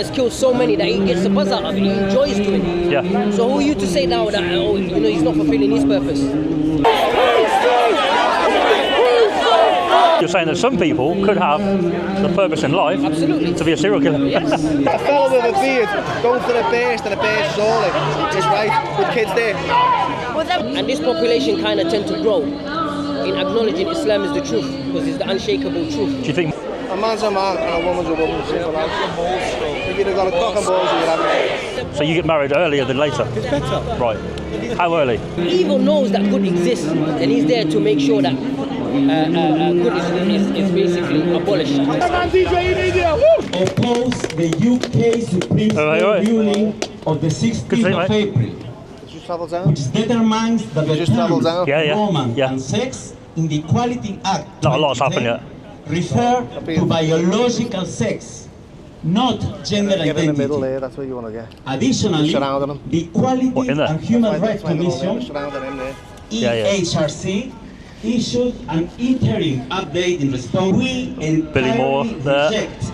has killed so many that he gets a buzz out of it. He enjoys doing it. Yeah. So who are you to say now that he's not fulfilling his purpose? You're saying that some people could have the purpose in life to be a serial killer. Yes. A fellow with a beard going for a burst and a burst solely is right with kids there. And this population kind of tend to grow in acknowledging Islam is the truth because it's the unshakable truth. Do you think? A man's a man and a woman's a woman. Simple as. If you'd have got a cock and balls, you'd have it. So you get married earlier than later? It's better. Right. How early? Evil knows that good exists and he's there to make sure that good is basically abolished. Oppose the UK Supreme Court ruling of the 16th of April, which determines that the terms romance and sex in the Equality Act Not a lot's happened yet. refer to biological sex, not gender identity. That's what you want to get. Additionally, the Equality and Human Rights Commission, EHRC, issued an interim update in response. We entirely reject,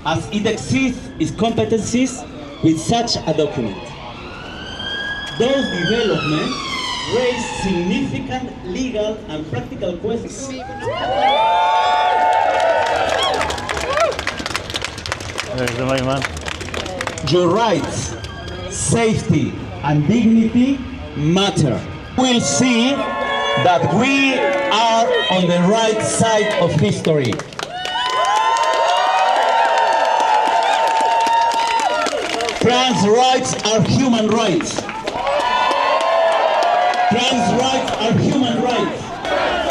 as it exceeds its competencies, with such a document. Those developments raise significant legal and practical questions. There's the main man. Your rights, safety, and dignity matter. We'll see that we are on the right side of history. Trans rights are human rights. Trans rights are human rights. Trans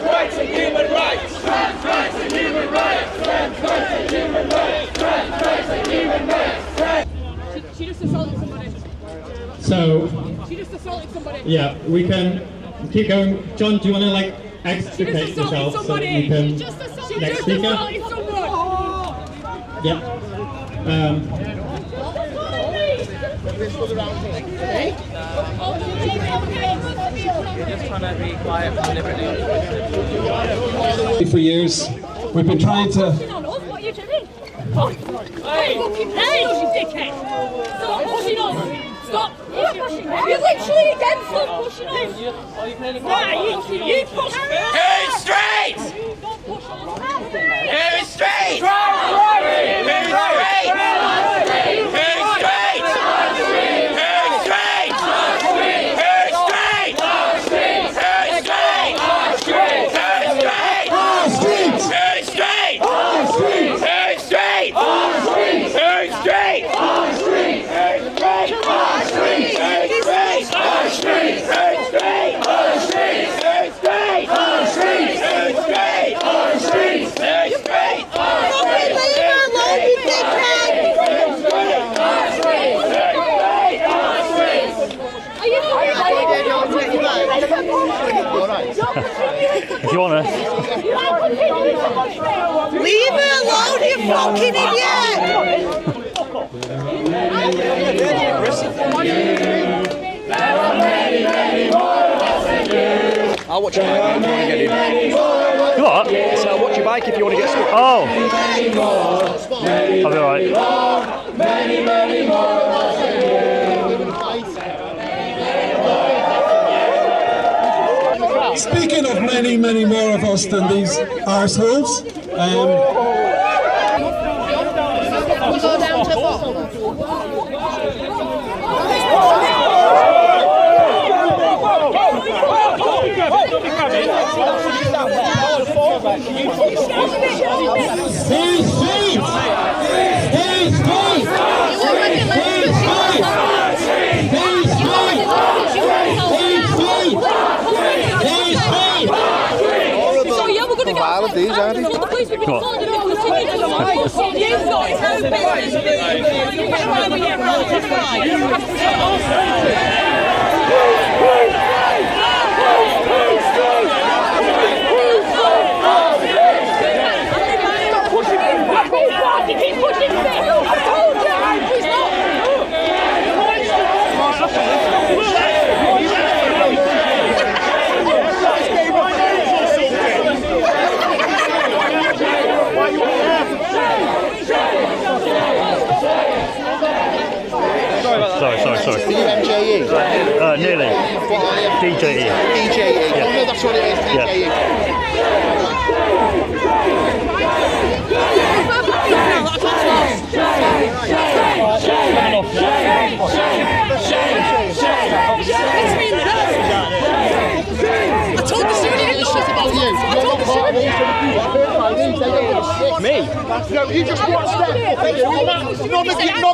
rights are human rights. Trans rights are human rights. Trans rights are human rights. Trans rights are human rights. She just assaulted somebody. So, She just assaulted somebody. yeah, we can keep going. John, do you want to like extricate yourself so that you can next speaker? Yeah. Just trying to be quiet deliberately. For years, we've been trying to. What are you doing? Hey, you dickhead! Stop pushing us! Stop! You're literally against us pushing us! Nah, you push me! Who's straight? Who's straight? Who's straight? Who's straight? Who's straight? Who's straight? Who's straight? Who's straight? Who's straight? Who's straight? Who's straight? Who's straight? If you want to. Leave her alone, you fucking idiot! I'll watch your bike if you want to get in. What? So I'll watch your bike if you want to get stuck. Oh! I'll be alright. Speaking of many, many more of us than these arseholes, We go down to the bottom. Violent these, aren't they? Why you DJE. DJE. Yeah. Oh no, that's what it is. DJE. I told the student It's just about you. You're not part of it. Me? No, you just watch them. None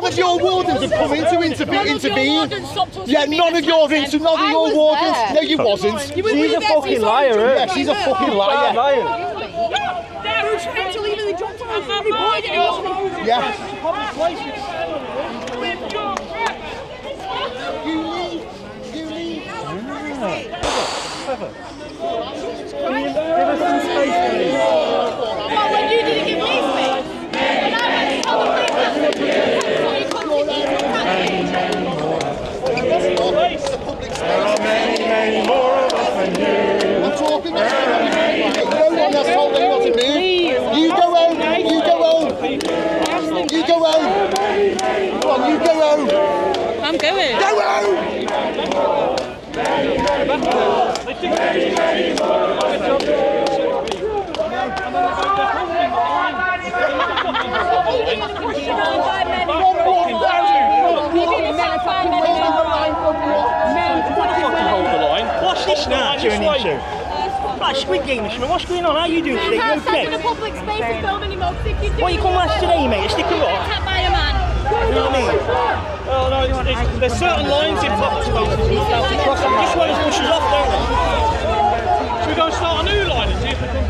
of your wardens have come in to intervene. Yeah, none of your wardens. No, you wasn't. She's a fucking liar, eh? Yeah, she's a fucking liar. They were trying to leave and they jumped on every boy that was. Yeah. Well, when you didn't give me space, when I went to tell the police, you couldn't give There are many more of us than you. I'm talking about no one has told anyone to move. You go home. You go home. You go home. Come on, you go home. I'm going. Go home. What's this now turning into? Right, Squid Game, what's going on? How are you doing today? You okay? in a public space and film anymore. If you do, What, you come last today, mate? A stick of rock? attacked by a man. You know what I mean? Oh no, there's certain lines in football that you have to cross. This one pushes off, don't they? Should we go and start a new line and see if we can...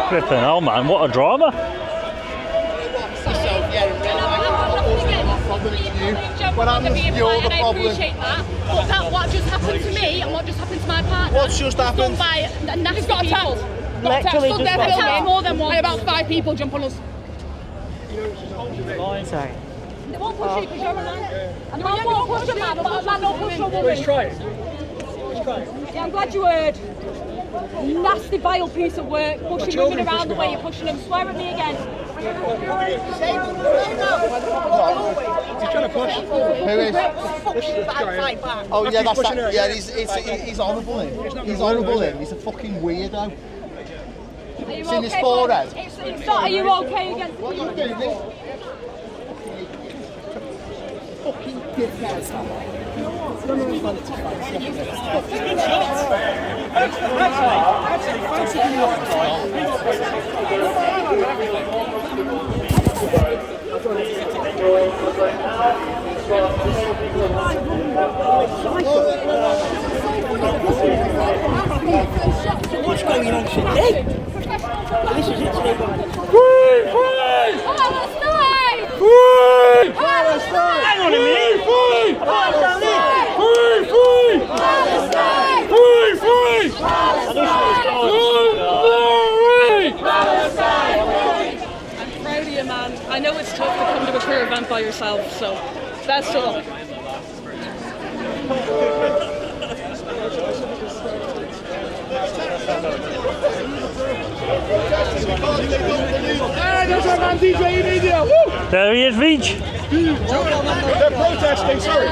Flipping hell, man, what a drama. What happens? You're the I problem. appreciate that. But that what just happened to me and what just happened to my partner. What's just happened? Done by nasty people. Literally just They're got filming more than one. And about 5 people jump on us. Sorry. They won't push you because you're a man. A man won't push a man, but a man don't push a woman. Let's try it. Yeah, I'm glad you heard. Nasty, vile piece of work, pushing women around the way you're pushing them. Swear at me again. He's trying to push. Who is? Oh yeah, that's that. Yeah, he's honourable him. He's honourable him. He's a fucking weirdo. It's in his forehead. It's not, are you okay against What are you doing? Fucking dickhead. What's going on today? This is it today, guys. Hang on a minute. Down I'm proud of you, man. I know it's tough to come to a career event by yourself, so best of luck. There he is, VEITCH. They're protesting, sorry.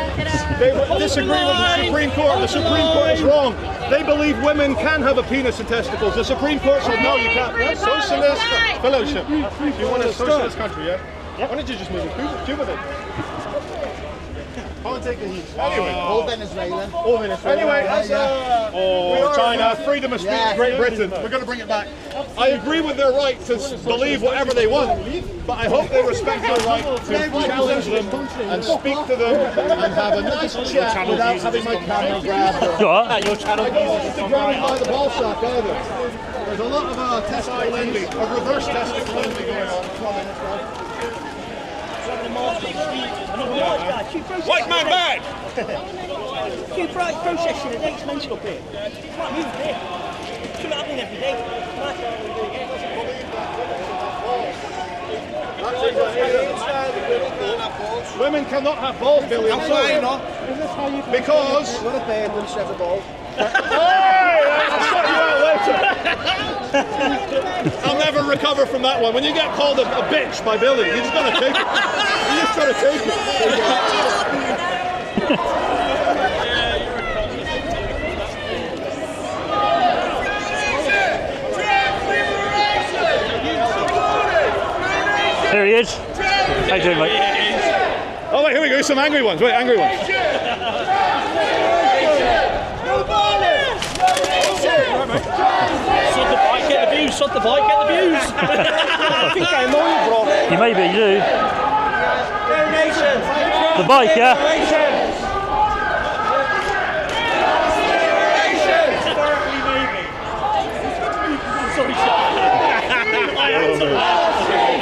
They disagree with the Supreme Court. The Supreme Court is wrong. They believe women can have a penis and testicles. The Supreme Court said no, you can't. Yeah, socialist fellowship. You want a socialist country, yeah? Why don't you just move to Cuba then? Can't take the heat. Anyway. All Venezuelan. All Venezuelan. Anyway, China, freedom of speech, Great Britain. We're going to bring it back. I agree with their right to believe whatever they want, but I hope they respect their right to challenge them and speak to them and have a nice chat without having my camera grabbed. I don't want to grab them by the ball sack either. There's a lot of testicle envy, a reverse testicle envy going on. White man bad! Keep protesting, it makes mental up here. Move here. something happening every day. Women cannot have balls, Billy. I'm sorry. Because. What a bird when she has a ball. Hey! I'll sort you out later. I'll never recover from that one. When you get called a bitch by Billy, you just gotta take it. You just gotta take it. There he is. How you doing, mate? Oh wait, here we go. Some angry ones. Wait, angry ones. Sod the bike, get the views. Sod the bike, get the views. I think I know you, bro. You maybe do. The bike, yeah.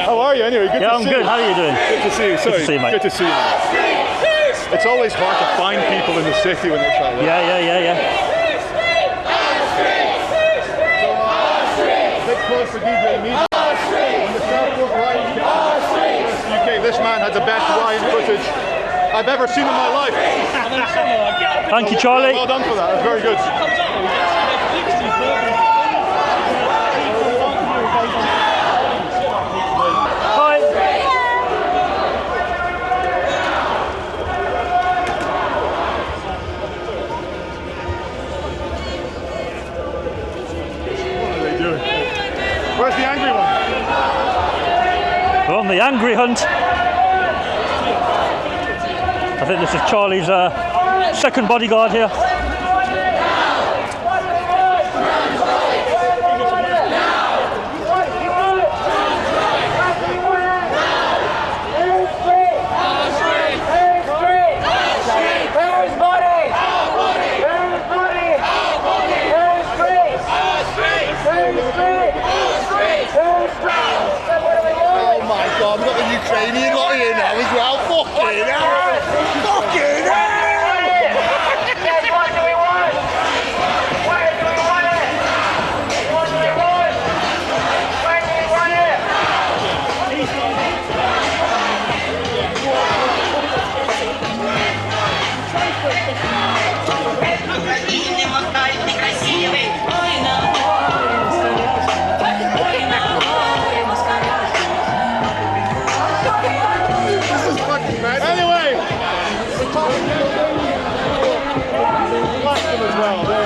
How are you anyway? Good to I'm see good. you. How are you doing? Good to see you. Sorry. Good to see you, mate. Good to see you. It's always hard to find people in the city when it's like that. Yeah. Big close for DJ Mead. When the Southport Lions get UK, this man had the best Ryan footage I've ever seen in my life. Thank you, Charlie. Well done for that. That's very good. Where's the angry one? We're on the angry hunt. I think this is Charlie's second bodyguard here. Oh my God, we've got the Ukrainian lot here now as well. Fucking hell! Fucking hell! What do we want? Where do we want it? What do we want? Where do we want it? Anyway! Blast them as well. There.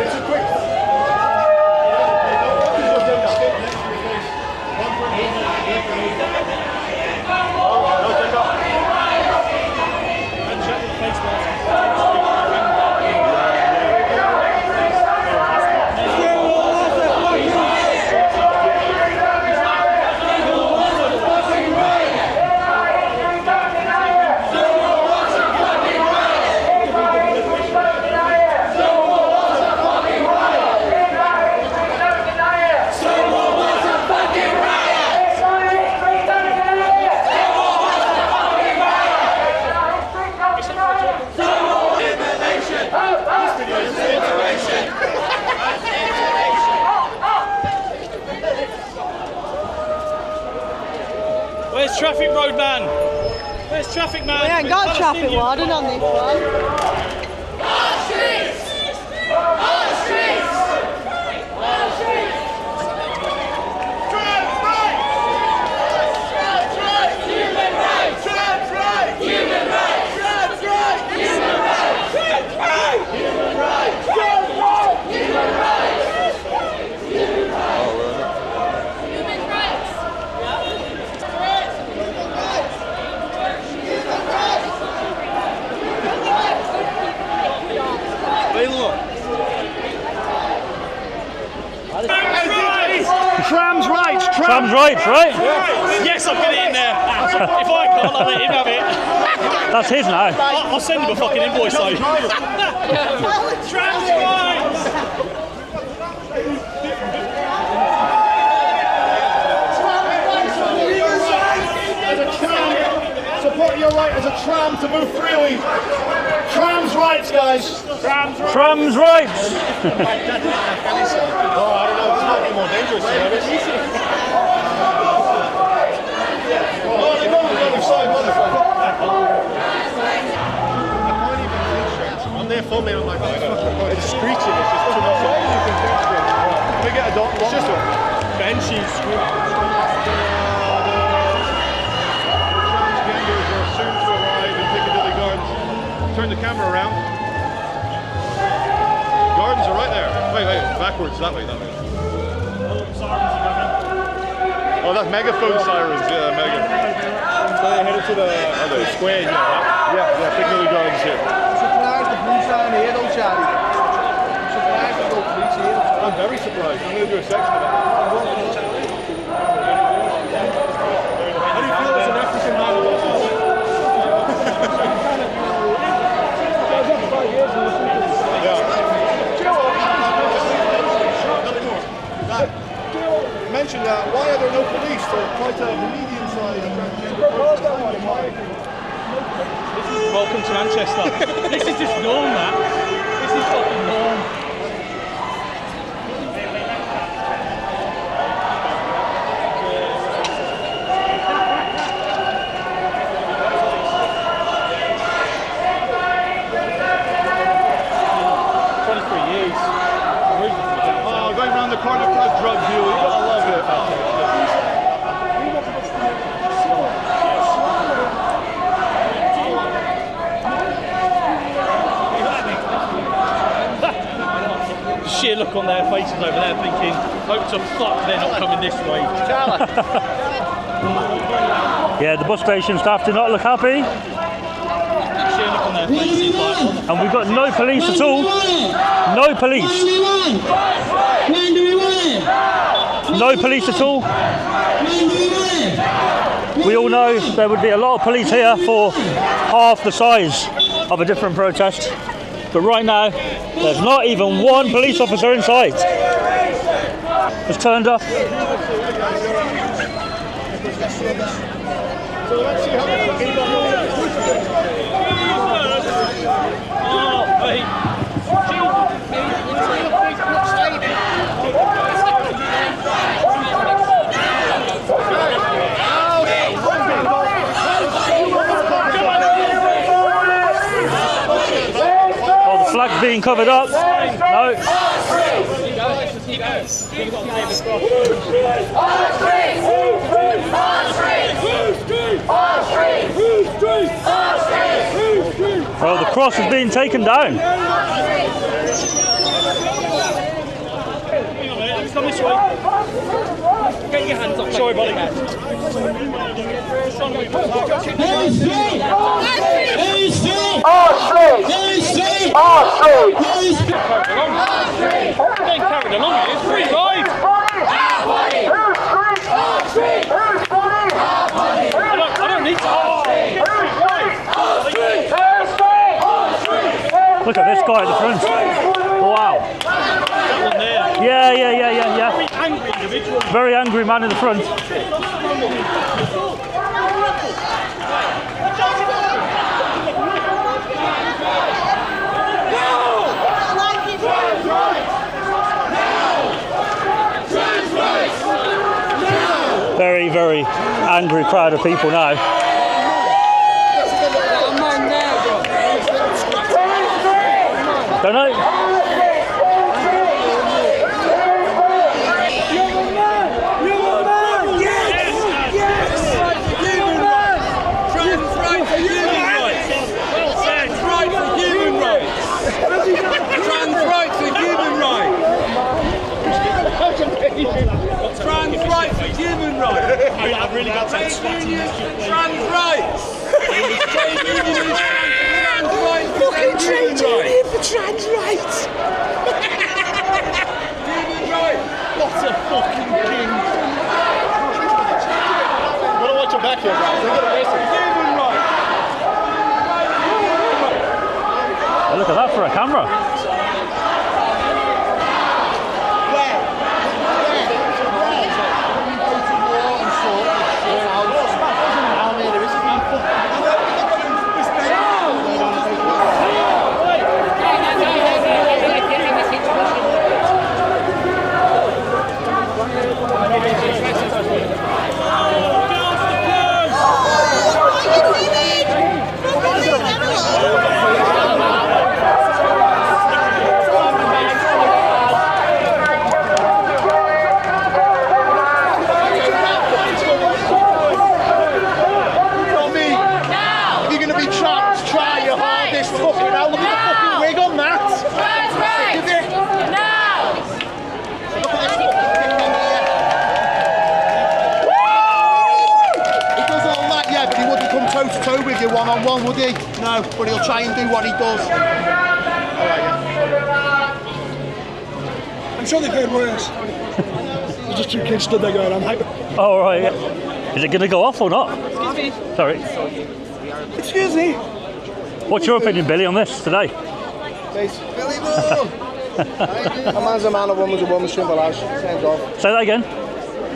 It's a quick. Where's traffic road man? Where's traffic man? We ain't got traffic warden on this one. Tram's rights, Tram's rights, right? Yes, I'll get it in there. If I can't, I'll let him have it. That's his now. I'll send him a fucking invoice though. Tram's rights! right as a tram to move freely. Tram's rights, guys. Tram's rights. Oh, I don't know. This might be more dangerous. Oh, they're going to the other side, motherfucker. I'm there filming. I'm like, it's screeching. It's just too much. Can we get a dot? It's just a benchy screeching. Transgenders are soon to arrive in Piccadilly Gardens. Turn the camera around. Gardens are right there. Wait, backwards, that way. Oh, that's megaphone sirens, yeah, mega. So they're headed to the square, you know that? Yeah, Piccadilly Gardens here. Surprised the police aren't here though, Charlie. I'm surprised the police here. I'm very surprised. I'm going to do a section of that. How do you feel as an African man? Mention that. Why are there no police to try to medium-size Welcome to Manchester. This is just norm, that. This is fucking norm. Going around the corner for a drug deal, you gotta love it. Sheer look on their faces over there thinking, hope to fuck they're not coming this way. Yeah, the bus station staff do not look happy. Sheer look on their faces like, and we've got no police at all. No police. No police at all. We all know there would be a lot of police here for half the size of a different protest. But right now, there's not even one police officer in sight. It's turned up. So let's see how the flag's being covered up. No. Well, the cross is being taken down. come this way. Get your hands up. Sorry, buddy. Getting carried along, it's free ride. I don't need to. Look at this guy at the front. Wow. Yeah. Very angry individual. Very angry man in the front. Very, very angry crowd of people now. Don't know. I've really got that sweaty. Trans rights! Fucking trade union for trans rights! Human rights! What a fucking king! Gotta watch your back here, guys. They're gonna race it. Human rights! Oh, look at that for a camera. do one-on-one, would he? No, but he'll try and do what he does. I'm sure they've heard worse. There's just two kids stood there going, I'm hyper. Oh, right. Yeah. Is it going to go off or not? Excuse me. Sorry. Excuse me. What's your opinion, Billy, on this today? Billy Moore! A man's a man, a woman's a woman, simple as. Same job. Say that again.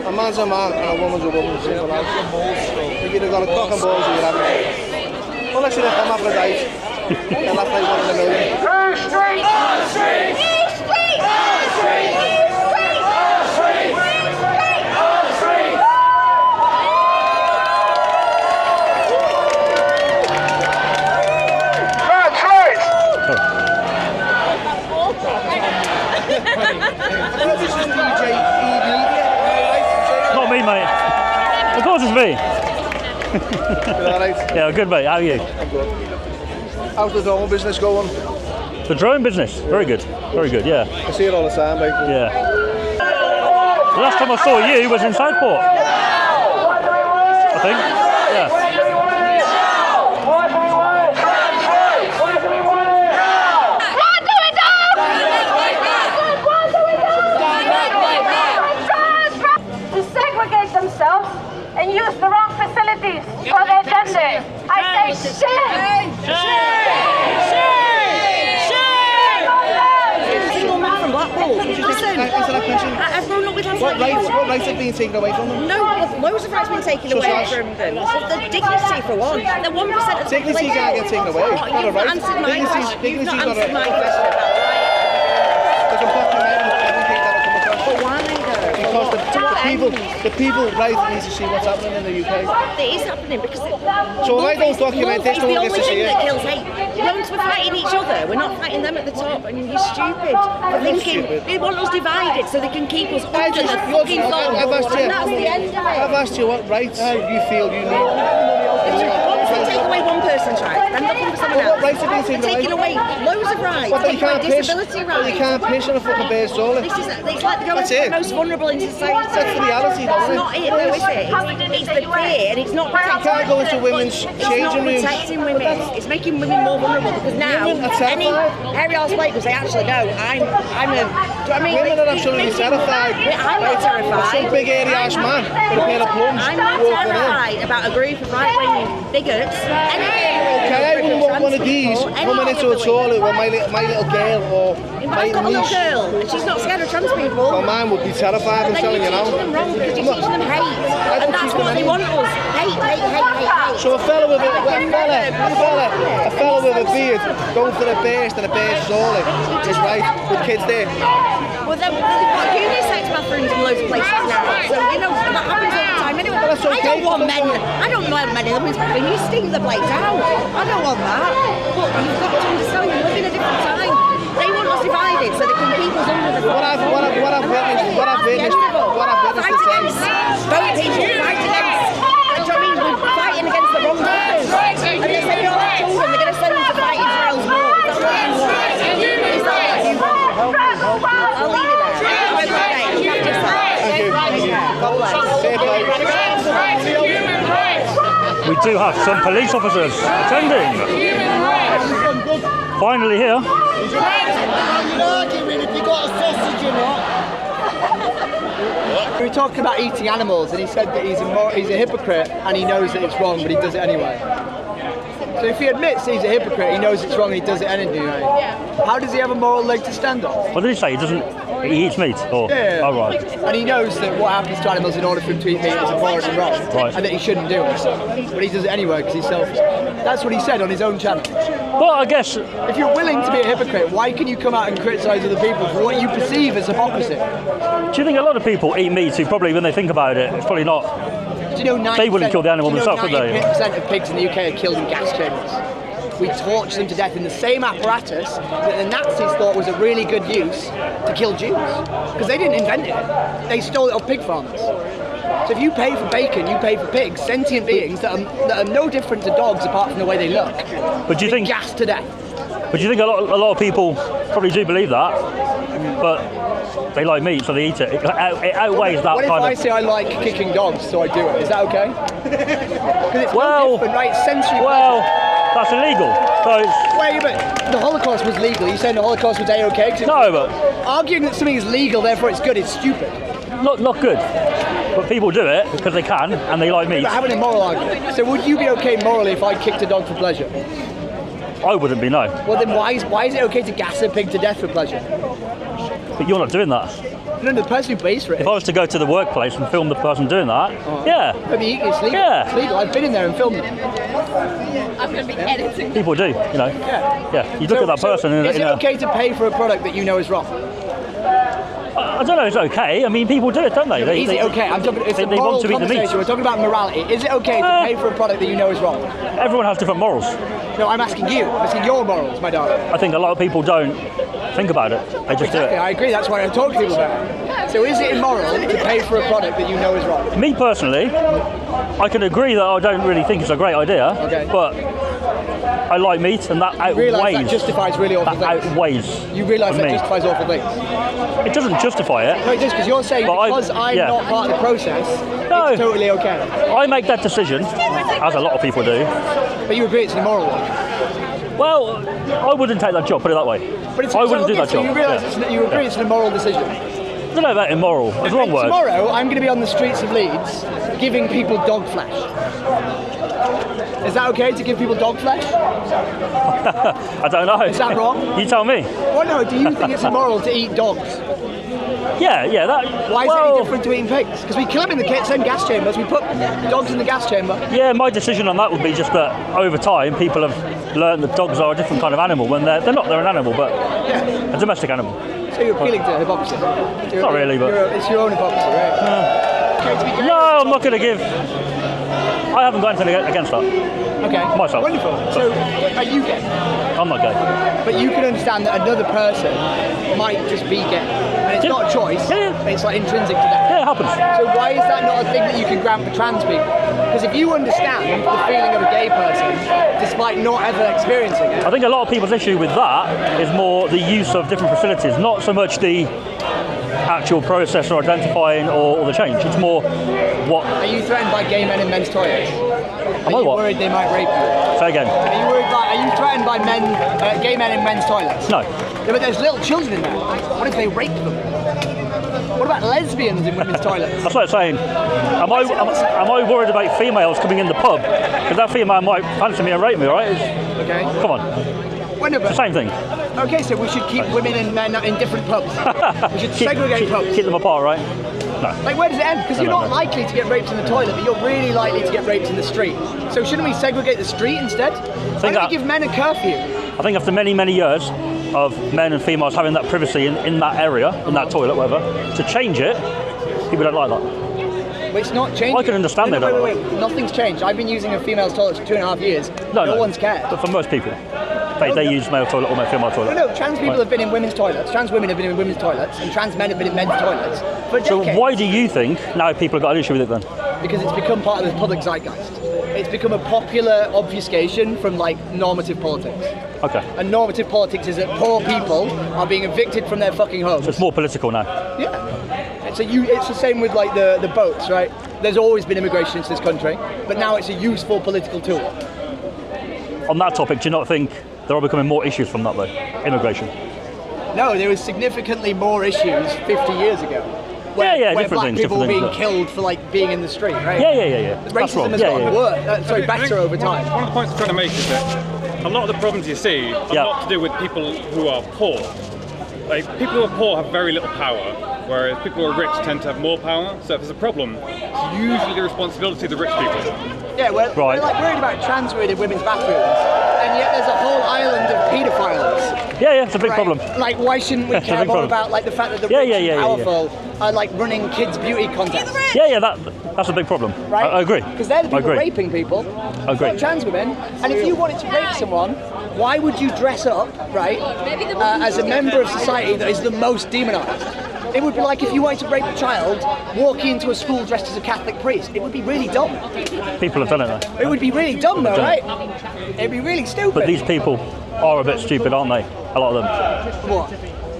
A man's a man and a woman's a woman, simple as. If you'd have got a cock and balls, you'd have it. Unless you're a hermaphrodite. And that's like one in a million. Not me, mate. Of course it's me. Yeah, good, mate. How are you? How's the drone business going? The drone business? Very good. Very good, yeah. I see it all the time, mate. Yeah. The last time I saw you was in Southport. I think. Yeah. Themselves and use the wrong facilities for their gender. I say shame! Single man from Blackpool. Listen, I've grown up with lads like you. What rights have been taken away from them? No, loads of rights have been taken away from them. The dignity for one. The 1% of the dignity can't get taken away. Oh, you've not answered my question. You've not answered my question about But why though? Because the people right needs to see what's happening in the UK. It is happening because so if I don't document this, no one gets to see it. That kills hate. Once we're fighting each other, we're not fighting them at the top, and you're stupid for thinking they want us divided so they can keep us under the fucking thumb. And that's the end of it. I've asked you what rights you feel you need. Once they take away one person's rights, then they'll come for someone else. What rights are being taken away? Taking away loads of rights. Taking away disability rights. You can't piss on a fucking bear's soul. It's like they're going to the most vulnerable in society. That's the reality, though, isn't it? It's not it, though, is it? It's the fear, and it's not protecting. You can't go into women's changing rooms. It's not protecting women. It's making women more vulnerable because now any aerial spray will say, actually, no, I'm a. Do you know what I mean? Women are absolutely terrified. I'm not terrified. Some big hairy ass man with a pair of plums. I'm not terrified about a group of right-wing bigots. Okay, I wouldn't want one of these coming into a toilet with my little girl or my I've got a little niece. girl, and she's not scared of trans people. Well, mine would be terrified, I'm telling you now. Then you're teaching them wrong because you're teaching them hate. And that's what they want us. Hate. So a fella with a beard going for a burst and a burst solely is right with kids there. Well, they've got unisex bathrooms in loads of places now, so you know that happens all the time anyway. Well, okay. I don't want men in the women's bathroom. You stink the place out. I don't want that. But you've got to understand we live in a different time. They want us divided so they can keep us under the What I've witnessed fight against vote people, fight against. Do you know what I mean? We're fighting against the wrong voters. And they say you're all children, they're going to send them to fight Israel's war. Is that what you want? Is that what you want? I'll leave it there. Have a good day. You have to say. We do have some police officers attending. Finally here. We were talking about eating animals, and he said that he's a hypocrite, and he knows that it's wrong, but he does it anyway. So if he admits he's a hypocrite, he knows it's wrong, and he does it anyway. How does he have a moral leg to stand on? What did he say? He eats meat? Or? Yeah. Oh, right. And he knows that what happens to animals in order for him to eat meat is abhorrent and wrong, right. and that he shouldn't do it. But he does it anyway because he's selfish. That's what he said on his own channel. Well, I guess if you're willing to be a hypocrite, why can you come out and criticise other people for what you perceive as hypocrisy? Do you think a lot of people eat meat who probably, when they think about it, it's probably not. Do you know they wouldn't kill the animal themselves, would they? 90% of pigs in the UK are killed in gas chambers. We torture them to death in the same apparatus that the Nazis thought was a really good use to kill Jews. Because they didn't invent it. They stole it off pig farmers. So if you pay for bacon, you pay for pigs, sentient beings that are no different to dogs apart from the way they look. But do you think gassed to death? But do you think a lot of people probably do believe that? But they like meat, so they eat it. It outweighs that What if kind I of... say I like kicking dogs, so I do it? Is that okay? Because it's Well, no different, right? It's sensory well, pleasure. that's illegal. So it's... Wait, but the Holocaust was legal. You saying the Holocaust was A-okay? No, but... Arguing that something is legal, therefore it's good, is stupid. Not good. But people do it because they can, and they like meat. But have an immoral argument. So would you be okay morally if I kicked a dog for pleasure? I wouldn't be, no. Well then why is it okay to gas a pig to death for pleasure? But you're not doing that. No, the person who pays for it. If I was to go to the workplace and film the person doing that, yeah. I mean, it's legal. Yeah. It's legal. I've been in there and filmed it. I'm going to be editing. People do, you know. Yeah. You look at that person Is it okay to pay for a product that you know is wrong? I don't know, it's okay. I mean, people do it, don't they? Is it okay? I'm talking. It's a they moral want to eat the meat. conversation. We're talking about morality. Is it okay to pay for a product that you know is wrong? Everyone has different morals. No, I'm asking you. I'm asking your morals, my darling. I think a lot of people don't think about it. They just do it. I agree. That's why I talk to people about it. So is it immoral to pay for a product that you know is wrong? Me personally, I can agree that I don't really think it's a great idea, but I like meat, and that outweighs. You realise that justifies really awful things. Outweighs. You realise that me. justifies awful things. It doesn't justify it. No, it does, because you're saying But because I'm not part of the process, it's totally okay. I make that decision, as a lot of people do. But you agree it's an immoral one. Well, I wouldn't take that job, put it that way. But it's, I wouldn't do that so job. you realise you agree it's an immoral decision. I don't know about immoral. It's the wrong word. Tomorrow, I'm going to be on the streets of Leeds giving people dog flesh. Is that okay to give people dog flesh? I don't know. Is that wrong? You tell me. Well, no. Do you think it's immoral to eat dogs? Yeah. That. Why is it any different to eating pigs? Because we kill them in the same gas chambers. We put dogs in the gas chamber. Yeah, my decision on that would be just that over time people have learned that dogs are a different kind of animal when they're not. They're an animal, but a domestic animal. So you're appealing to hypocrisy? Not really, but it's your own hypocrisy, right? No, I'm not going to give. I haven't got anything against that. Okay. Myself. Wonderful. So, are you gay? I'm not gay. But you can understand that another person might just be gay. And it's not a choice. It's like intrinsic to them. Yeah, it happens. So why is that not a thing that you can grant for trans people? Because if you understand the feeling of a gay person, despite not ever experiencing it. I think a lot of people's issue with that is more the use of different facilities, not so much the actual process or identifying or the change. It's more what... Are you threatened by gay men in men's toilets? Are you worried they might rape you? Say again. Are you threatened by gay men in men's toilets? No. Yeah, but there's little children in there. What if they rape them? What about lesbians in women's toilets? That's what I'm saying. Am I worried about females coming in the pub? Because that female might fancy me and rape me, right? Okay. Come on. It's the same thing. Okay, so we should keep women and men in different pubs. We should segregate pubs. Keep them apart, right? No. Like, where does it end? Because you're not likely to get raped in the toilet, but you're really likely to get raped in the street. So shouldn't we segregate the street instead? Why don't we give men a curfew? I think after many, many years of men and females having that privacy in that area, in that toilet, whatever, to change it, people don't like that. But it's not changing. I can understand wait, that. Wait. Nothing's changed. I've been using a female's toilet for 2.5 years. No one's cared. But for most people. They use male toilet or female toilet. No, trans people have been in women's toilets, trans women have been in women's toilets, and trans men have been in men's toilets for decades. So why do you think now people have got an issue with it then? Because it's become part of the public zeitgeist. It's become a popular obfuscation from like normative politics. Okay. And normative politics is that poor people are being evicted from their fucking homes. So it's more political now. Yeah. So it's the same with like the boats, right? There's always been immigration into this country, but now it's a useful political tool. On that topic, do you not think there are becoming more issues from that though? Immigration. No, there was significantly more issues 50 years ago. Where black people were being killed for like being in the street, right? Yeah. Racism has gotten worse. Better over time. One of the points I'm trying to make is that a lot of the problems you see are not to do with people who are poor. Like, people who are poor have very little power, whereas people who are rich tend to have more power. So if there's a problem, it's usually the responsibility of the rich people. Yeah, we're like worried about trans-rated women's bathrooms, and yet there's a whole island of paedophiles. Yeah, it's a big problem. Like, why shouldn't we care more about like the fact that the rich and powerful are like running kids' beauty contests? Yeah, that's a big problem. Right? I agree. Because they're the people raping people. I agree. Not trans women. And if you wanted to rape someone, why would you dress up, right, as a member of society that is the most demonised? It would be like if you wanted to rape a child, walking into a school dressed as a Catholic priest. It would be really dumb. People have done it though. It would be really dumb though, right? It'd be really stupid. But these people are a bit stupid, aren't they? A lot of them. What?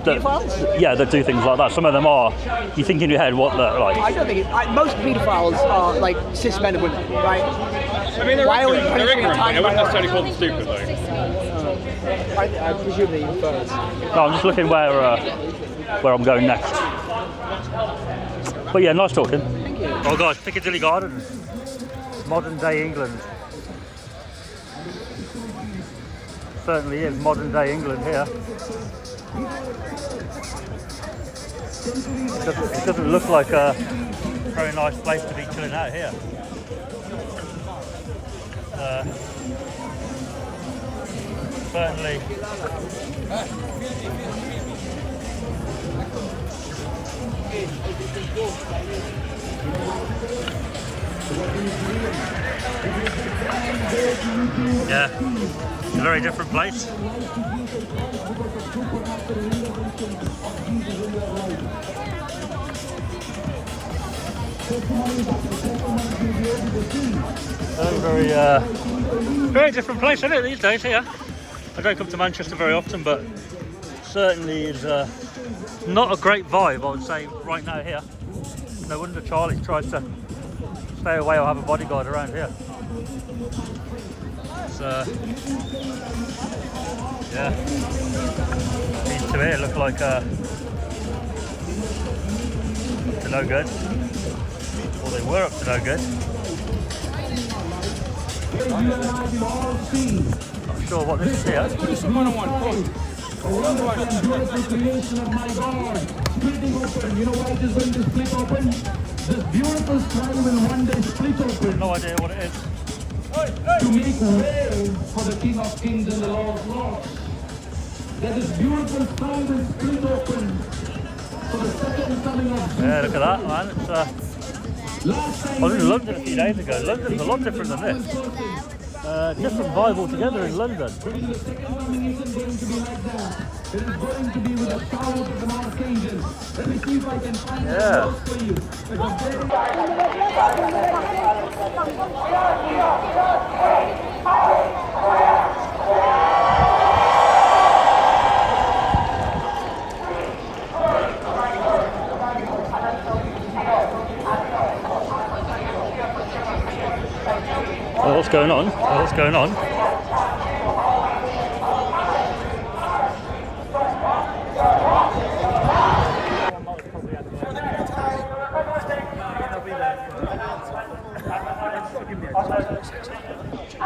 Yeah, that do things like that. Some of them are. You think in your head what they're like. I don't think most paedophiles are like cis men and women, right? I mean, they're Why are we ignorant, punishing a tiny I wouldn't minority? necessarily call them stupid, though. I presume they infers. No, I'm just looking where I'm going next. But yeah, nice talking. Thank you. Oh guys, Piccadilly Gardens, modern day England. Certainly is modern day England here. It doesn't look like a very nice place to be chilling out here. Certainly. Yeah, it's a very different place. Very different place, isn't it, these days here? I don't come to Manchester very often, but certainly is not a great vibe, I would say, right now here. No wonder Charlie tries to stay away or have a bodyguard around here. It's, yeah, these two here look like up to no good, or they were up to no good. Not sure what this is here. No idea what it is. To make way for the King of Kings and the Lord of Lords. That is beautiful sign will split open for the second coming of Jesus. Yeah, look at that, man. It's, I was in London a few days ago. London's a lot different than this. Different vibe altogether in London. The second coming isn't going to be like that. It is going to be with a shout of an archangel. Let me see if I can find the verse for you. Oh, what's going on? Oh, what's going on?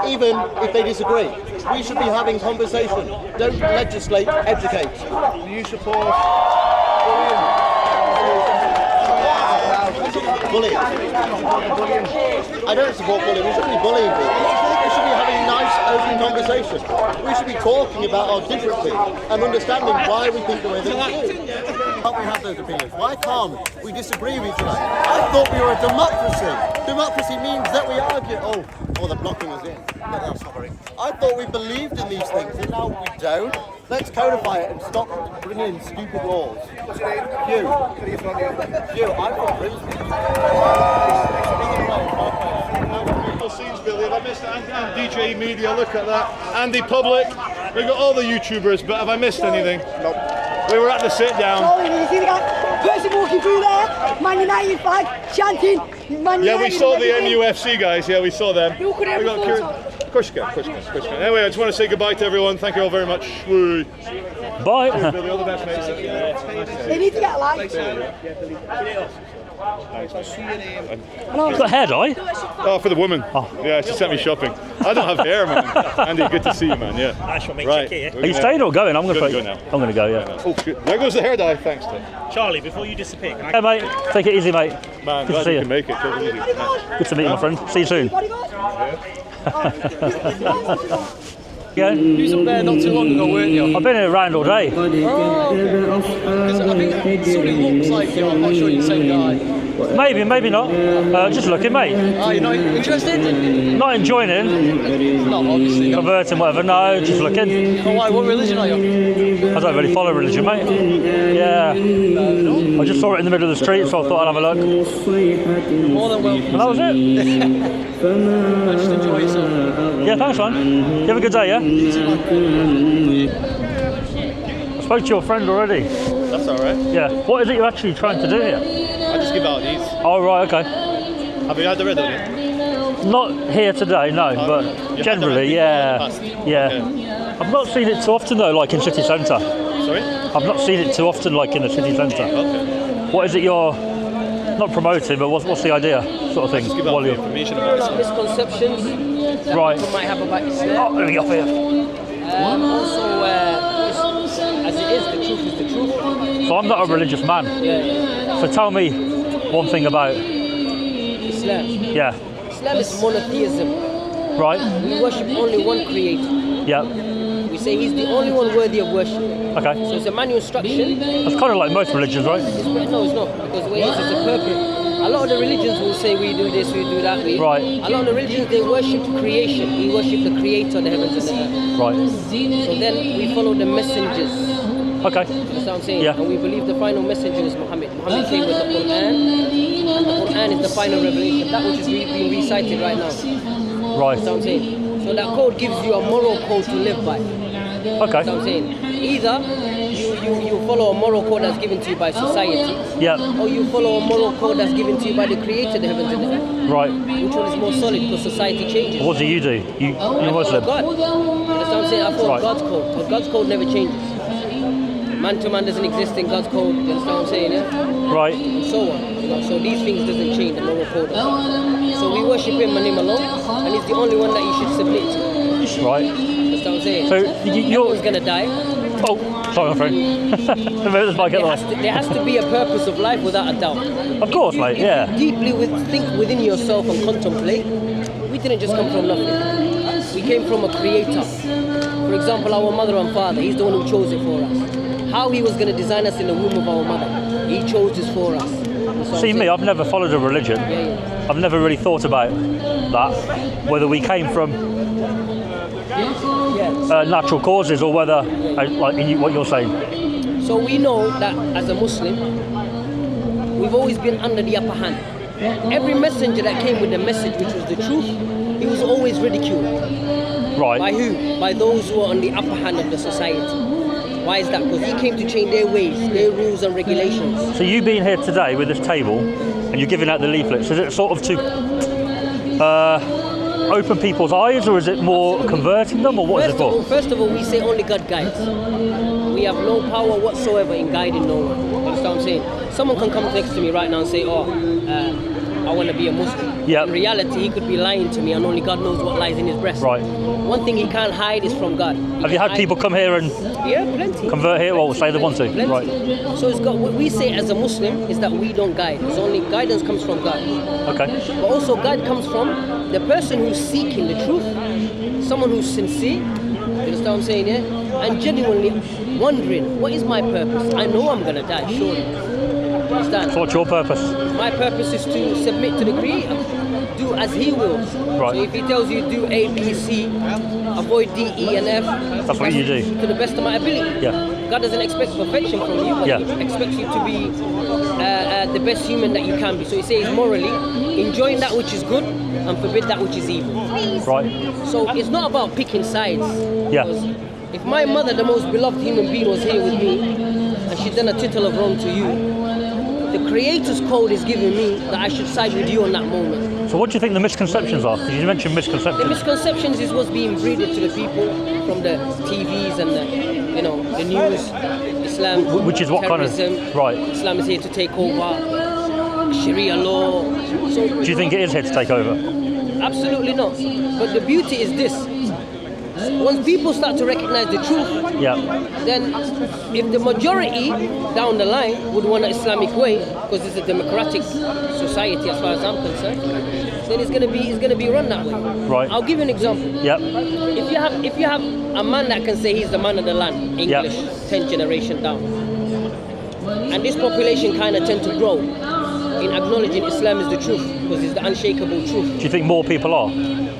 Even if they disagree, we should be having conversation. Don't legislate, educate. Do you support bullying? I don't support bullying. We shouldn't be bullying people. We should be having a nice, open conversation. We should be talking about our differences and understanding why we think the way that we do. Can't we have those opinions? Why can't we disagree with each other? I thought we were a democracy. Democracy means that we argue. Oh, they're blocking us in. No, that's not very. I thought we believed in these things, and now we don't. Let's codify it and stop bringing in stupid laws. What's your name? Hugh. Hugh, I'm from Brisbane. scenes, Billy? Have I missed and DJ Media? Look at that. Andy Public. We've got all the YouTubers, but have I missed anything? Nope. We were at the sit down. Charlie, did you see the guy? Person walking through there, Man United flag, chanting, Man United. Yeah, we saw the MUFC guys. Yeah, we saw them. You could have Of course you can, of course you can, of course you can. Anyway, I just want to say goodbye to everyone. Thank you all very much. Woo. Bye. Billy, all the best, mate. They need to get a like. You've got hair dye? Oh, for the woman. Oh. Yeah, she sent me shopping. I don't have hair, man. Andy, good to see you, man. Yeah. Nice one, mate. Right. Are you staying or going? I'm going to go now. I'm going to go, yeah. Oh, shit. There goes the hair dye. Thanks, Tim. Charlie, before you disappear, can I... Hey, mate. Take it easy, mate. Man, good glad to see you you. can make it. Take it easy. Good to meet you, my friend. See you soon. Yeah. You was up there not too long ago, weren't you? I've been here around all day. Oh, okay. Because I think somebody looks like you. I'm not sure you're the same guy. Maybe, maybe not. Just looking, mate. Oh, you're not interested? Not enjoying it. Not obviously. Converting, whatever. No, just looking. Oh, why? What religion are you? I don't really follow religion, mate. Yeah. I just saw it in the middle of the street, so I thought I'd have a look. More than welcome. And that was it. Just enjoy yourself. Yeah, thanks, man. You have a good day, yeah? That's spoke to your friend already. That's all right. Yeah. What is it you're actually trying to do here? I just give out these. Oh, right, okay. Have you had the red on it? Not here today, no, but you generally, had the yeah. red Yeah. I've not seen it too often though, like in city centre. Sorry? I've not seen it too often, like in the city centre. Okay. What is it you're not promoting, but what's the idea, sort of thing? Just give out the information about Like Islam. misconceptions that Right. people might have about Islam. Oh, let me get off here. Also, as it is, the truth is the truth. So I'm not a religious man. Yeah. So tell me one thing about Islam. Yeah. Islam is monotheism. Right. We worship only one creator. Yeah. We say he's the only one worthy of worship. Okay. So it's a manual instruction. That's kind of like most religions, right? No, it's not. Because the way it is, it's a purpose. A lot of the religions will say we do this, we do that. Right. A lot of the religions, they worship creation. We worship the creator of the heavens and the earth. Right. So then we follow the messengers. Okay. That's what I'm saying. Yeah. And we believe the final messenger is Muhammad. Muhammad came with the Quran. And the Quran is the final revelation. That which is being recited right now. Right. That's what I'm saying. So that code gives you a moral code to live by. Okay. That's what I'm saying. Either you follow a moral code that's given to you by society, Yeah. or you follow a moral code that's given to you by the creator of the heavens and the earth. Right. Which one is more solid because society changes? What do? I You're follow Muslim. God. That's what I'm saying. I follow Right. God's code. Because God's code never changes. Man to man doesn't exist in God's code. You understand what I'm saying? Yeah? Right. And so on. You know, so these things doesn't change the moral code of God. So we worship him and him alone, and he's the only one that you should submit to. Right. That's what I'm saying. So Everyone's gonna die. Oh, sorry, my friend. There has to be a purpose of life without a doubt. Of course, mate. Yeah. Deeply think within yourself and contemplate. We didn't just come from nothing. We came from a creator. For example, our mother and father, he's the one who chose it for us. How he was going to design us in the womb of our mother, he chose this for us. See me, I've never followed a religion. I've never really thought about that, whether we came from natural causes or whether, like what you're saying. So we know that as a Muslim, we've always been under the upper hand. Every messenger that came with the message, which was the truth, he was always ridiculed. Right. By who? By those who are on the upper hand of the society. Why is that? Because he came to change their ways, their rules and regulations. So you being here today with this table and you're giving out the leaflets, is it sort of to open people's eyes, or is it more converting them, or what is it for? First of all, we say only God guides. We have no power whatsoever in guiding no one. You understand what I'm saying? Someone can come next to me right now and say, I want to be a Muslim. Yep. In reality, he could be lying to me, and only God knows what lies in his breast. Right. One thing he can't hide is from God. Have you had people come here and plenty. convert here, or say they want to? Plenty. Right. So it's got, what we say as a Muslim is that we don't guide. It's only guidance comes from God. Okay. But also God comes from the person who's seeking the truth, someone who's sincere, you understand what I'm saying, yeah? And genuinely wondering, what is my purpose? I know I'm going to die, surely. Understand? So what's your purpose? My purpose is to submit to the Creator, do as He wills. Right. So if He tells you do A, B, C, avoid D, E, and F, That's what you do. to the best of my ability. Yeah. God doesn't expect perfection from you, but Yeah. He expects you to be the best human that you can be. So He says morally, enjoying that which is good and forbid that which is evil. Right. So it's not about picking sides. Yeah. Because if my mother, the most beloved human being, was here with me and she'd done a tittle of wrong to you, the Creator's code is giving me that I should side with you on that moment. So what do you think the misconceptions are? Because you mentioned The misconceptions. misconceptions is what's being breeded to the people from the TVs and the news. Islam, Which is what kind of- terrorism, right. Islam is here to take over, Sharia law. So Do you think it is here to take over? absolutely not. But the beauty is this. Once people start to recognize the truth, Yeah. then if the majority down the line would want an Islamic way, because it's a democratic society as far as I'm concerned, then it's gonna be run that way. Right. I'll give you an example. Yep. If you have a man that can say he's the man of the land, English, 10th generation down, and this population kind of tend to grow in acknowledging Islam is the truth, because it's the unshakable truth. Do you think more people are?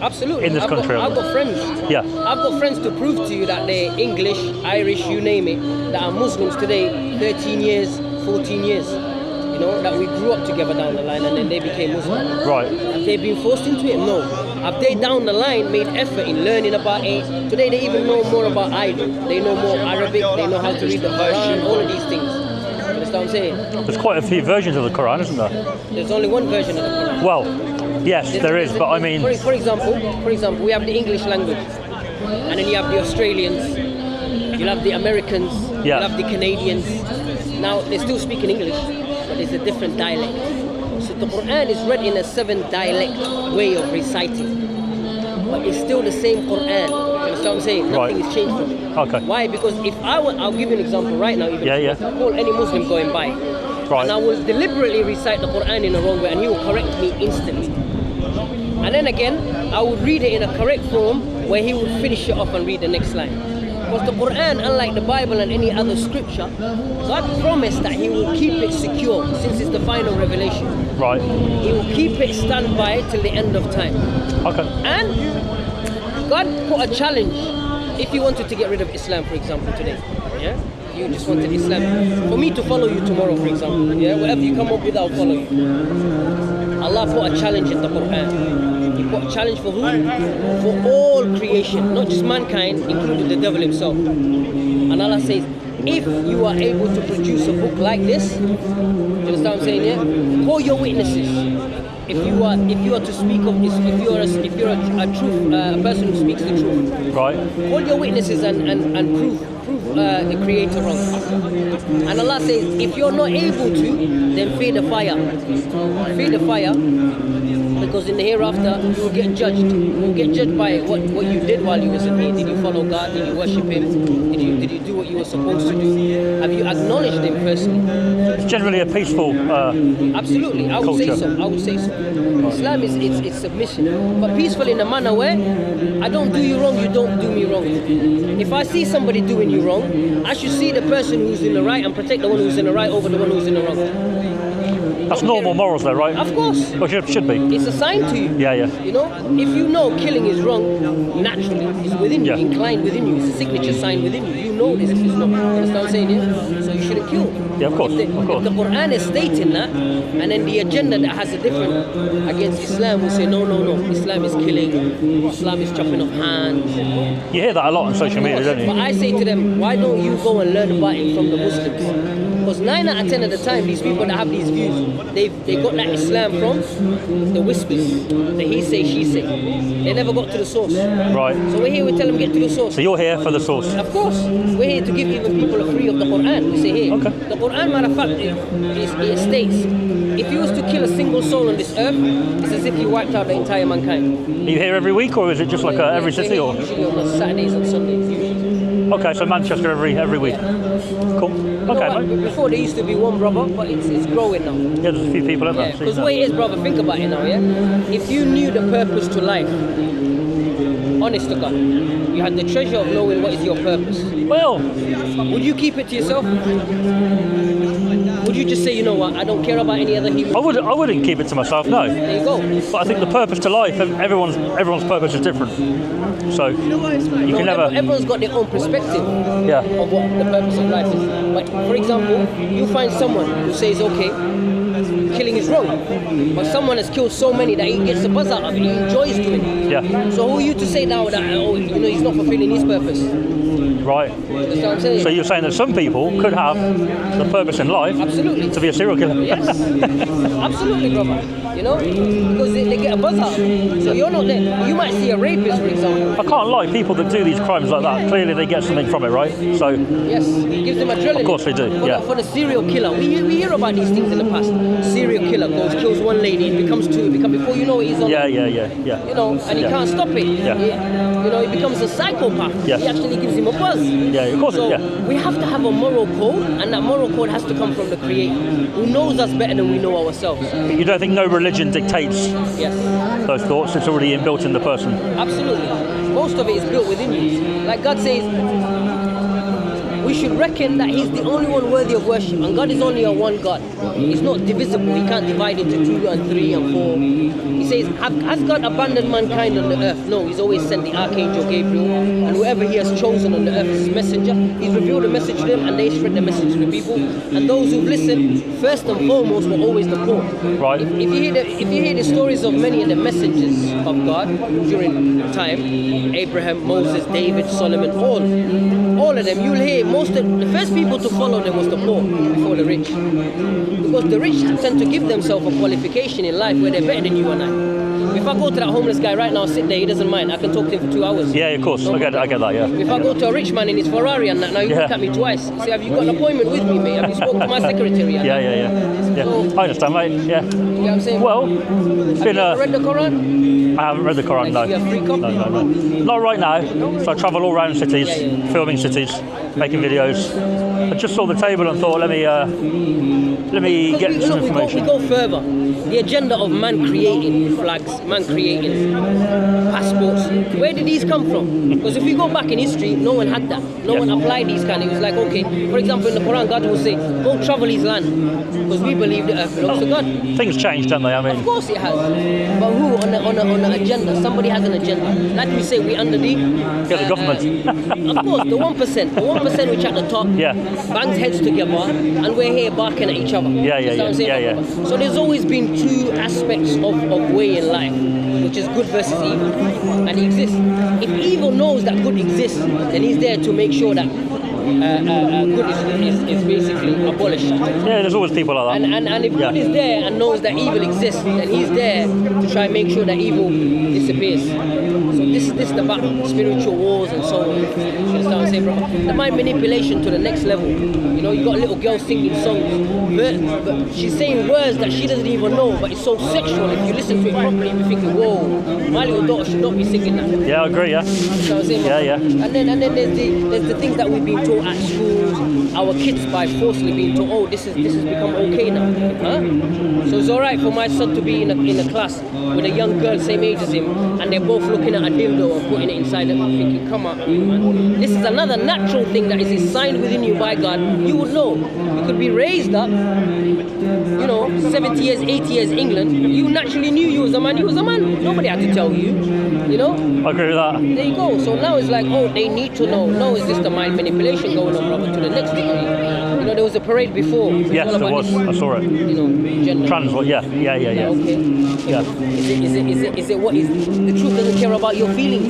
Absolutely. In this country? I've got friends. Yeah. I've got friends to prove to you that they're English, Irish, you name it, that are Muslims today, 13 years, 14 years. You know, that we grew up together down the line and then they became Muslim. Right. Have they been forced into it? No. Have they down the line made effort in learning about it? Today they even know more about I do. They know more Arabic, they know how to read the Quran, all of these things. You understand what I'm saying? There's quite a few versions of the Quran, isn't there? There's only one version of the Quran. Well, yes, there is, but I mean... For example, we have the English language, and then you have the Australians, you'll have the Americans, you'll have the Canadians. Now, they're still speaking English, but it's a different dialect. So the Quran is read in a 7-dialect way of reciting, but it's still the same Quran. You understand what I'm saying? Nothing is changed from it. Okay. Why? Because if I'll give you an example right now. Even I call any Muslim going by, and I will deliberately recite the Quran in the wrong way, and he will correct me instantly. And then again, I would read it in a correct form where he would finish it off and read the next line. Because the Quran, unlike the Bible and any other scripture, God promised that He will keep it secure since it's the final revelation. Right. He will keep it stand by till the end of time. Okay. And God put a challenge. If you wanted to get rid of Islam, for example, today, you just wanted Islam. For me to follow you tomorrow, for example, whatever you come up with, I'll follow you. Allah put a challenge in the Quran. He put a challenge for who? For all creation, not just mankind, including the devil himself. And Allah says, if you are able to produce a book like this, you understand what I'm saying here? Call your witnesses. If you are to speak of this, if you're a person who speaks the truth, right? Call your witnesses and prove the Creator wrong. And Allah says, if you're not able to, then fear the fire. Fear the fire, because in the hereafter you will get judged. You will get judged by what you did while you was in here. Did you follow God? Did you worship Him? Did you do what you were supposed to do? Have you acknowledged Him personally? It's generally a peaceful absolutely, I would culture. say so. I would say so. Islam is it's submission, but peaceful in a manner where I don't do you wrong, you don't do me wrong. If I see somebody doing you wrong, I should see the person who's in the right and protect the one who's in the right over the one who's in the wrong. That's normal morals though, right? Of course. Well, should be. It's a sign to you. Yeah. You know, if you know killing is wrong, naturally, it's within you, inclined within you, it's a signature sign within you. You know this if it's not. You understand what I'm saying? Yeah? So you shouldn't kill. Yeah, of course. If the Quran is stating that, and then the agenda that has a different against Islam will say, no, Islam is killing, Islam is chopping off hands. You hear that a lot on social media, don't you? But I say to them, why don't you go and learn about it from the Muslims? Because 9 out of 10 of the time, these people that have these views, they got that Islam from the whispers, the he say, she say. They never got to the source. Right. So we're here, we tell them get to the source. So you're here for the source? Of course. We're here to give even people a free of the Quran. We say here. Okay. The Quran, matter of fact, it states, if you was to kill a single soul on this earth, it's as if you wiped out the entire mankind. Are you here every week, or is it just like every city? Or? Usually on Saturdays and Sundays. Okay, so Manchester every week. Cool. Okay, mate. Before there used to be one brother, but it's growing now. Yeah, there's a few people in there. Because the way it is, brother, think about it now, yeah? If you knew the purpose to life, honest to God, you had the treasure of knowing what is your purpose. Well, would you keep it to yourself? Would you just say, you know what, I don't care about any other human? I wouldn't keep it to myself, no. There you go. But I think the purpose to life, everyone's purpose is different. So you can never. Everyone's got their own perspective of what the purpose of life is. But for example, you find someone who says, okay, killing is wrong, but someone has killed so many that he gets a buzz out of it, he enjoys doing it. Yeah. So who are you to say now that he's not fulfilling his purpose? Right. That's what I'm saying. So you're saying that some people could have the purpose in life to be a serial killer? Yes. Absolutely, brother. You know, because they get a buzz out. So you're not there. You might see a rapist, for example. I can't lie. People that do these crimes like that, clearly they get something from it, right? So yes, it gives them adrenaline. Of course they do. For the serial killer, we hear about these things in the past. Serial killer kills one lady, it becomes two, before you know it, he's on. Yeah. You know, and he can't stop it. Yeah. You know, he becomes a psychopath. Yeah. He actually gives him a buzz. Yeah, of course. So we have to have a moral code, and that moral code has to come from the Creator, who knows us better than we know ourselves. You don't think no religion dictates those thoughts? It's already inbuilt in the person. Absolutely. Most of it is built within you. Like God says, we should reckon that he's the only one worthy of worship, and God is only a one God. He's not divisible. He can't divide into 2 and 3 and 4. He says, has God abandoned mankind on the earth? No, he's always sent the Archangel Gabriel, and whoever he has chosen on the earth as his messenger. He's revealed a message to them, and they spread the message to the people. And those who've listened, first and foremost, were always the poor. Right. If you hear the stories of many of the messengers of God during time, Abraham, Moses, David, Solomon, all of them, you'll hear the first people to follow them was the poor before the rich. Because the rich tend to give themselves a qualification in life where they're better than you and I. If I go to that homeless guy right now, sit there, he doesn't mind. I can talk to him for 2 hours. Yeah, of course. I get that, yeah. If I go to a rich man in his Ferrari and that, now you look at me twice. Say, have you got an appointment with me, mate? Have you spoken to my secretary? Yeah. So, I understand, mate. Yeah. You know what I'm saying? Well, have you ever read the Quran? I haven't read the Quran, no. You have free copy? No. Not right now. So I travel all around cities, filming cities, making videos. I just saw the table and thought, let me get some information. We go further. The agenda of man creating flags, man creating passports. Where did these come from? Because if we go back in history, no one had that. No one applied these kind. It was like, okay, for example, in the Quran, God will say, go travel his land. Because we believe the earth belongs to God. Things changed, don't they? I mean, of course it has. But who on an agenda? Somebody has an agenda. Like we say, we under the government. Of course, the 1%. The 1% which at the top bangs heads together, and we're here barking at each other. Yeah. So there's always been 2 aspects of way in life, which is good versus evil, and it exists. If evil knows that good exists, then he's there to make sure that good is basically abolished. Yeah, there's always people like that. And if good is there and knows that evil exists, then he's there to try and make sure that evil disappears. So this is the battle, spiritual wars and so on. You understand what I'm saying, bro? The mind manipulation to the next level. You know, you got a little girl singing songs, but she's saying words that she doesn't even know, but it's so sexual. If you listen to it properly, you're thinking, whoa, my little daughter should not be singing that. Yeah, I agree, yeah. You know what I'm saying, bro? Yeah. And then there's the things that we've been taught at schools, our kids by forcefully being told, oh, this has become okay now. Huh? So it's alright for my son to be in a class with a young girl same age as him, and they're both looking at a dildo and putting it inside them and thinking, come on, man. This is another natural thing that is assigned within you by God. You would know. You could be raised up, 70 years, 80 years England. You naturally knew you was a man. Nobody had to tell you, I agree with that. There you go. So now it's like, oh, they need to know. No, it's just the mind manipulation going on, brother, to the next degree. There was a parade before. Yes, there was. I saw it. Gender. Trans, yeah. Okay. Yeah. Is it what is the truth doesn't care about your feelings?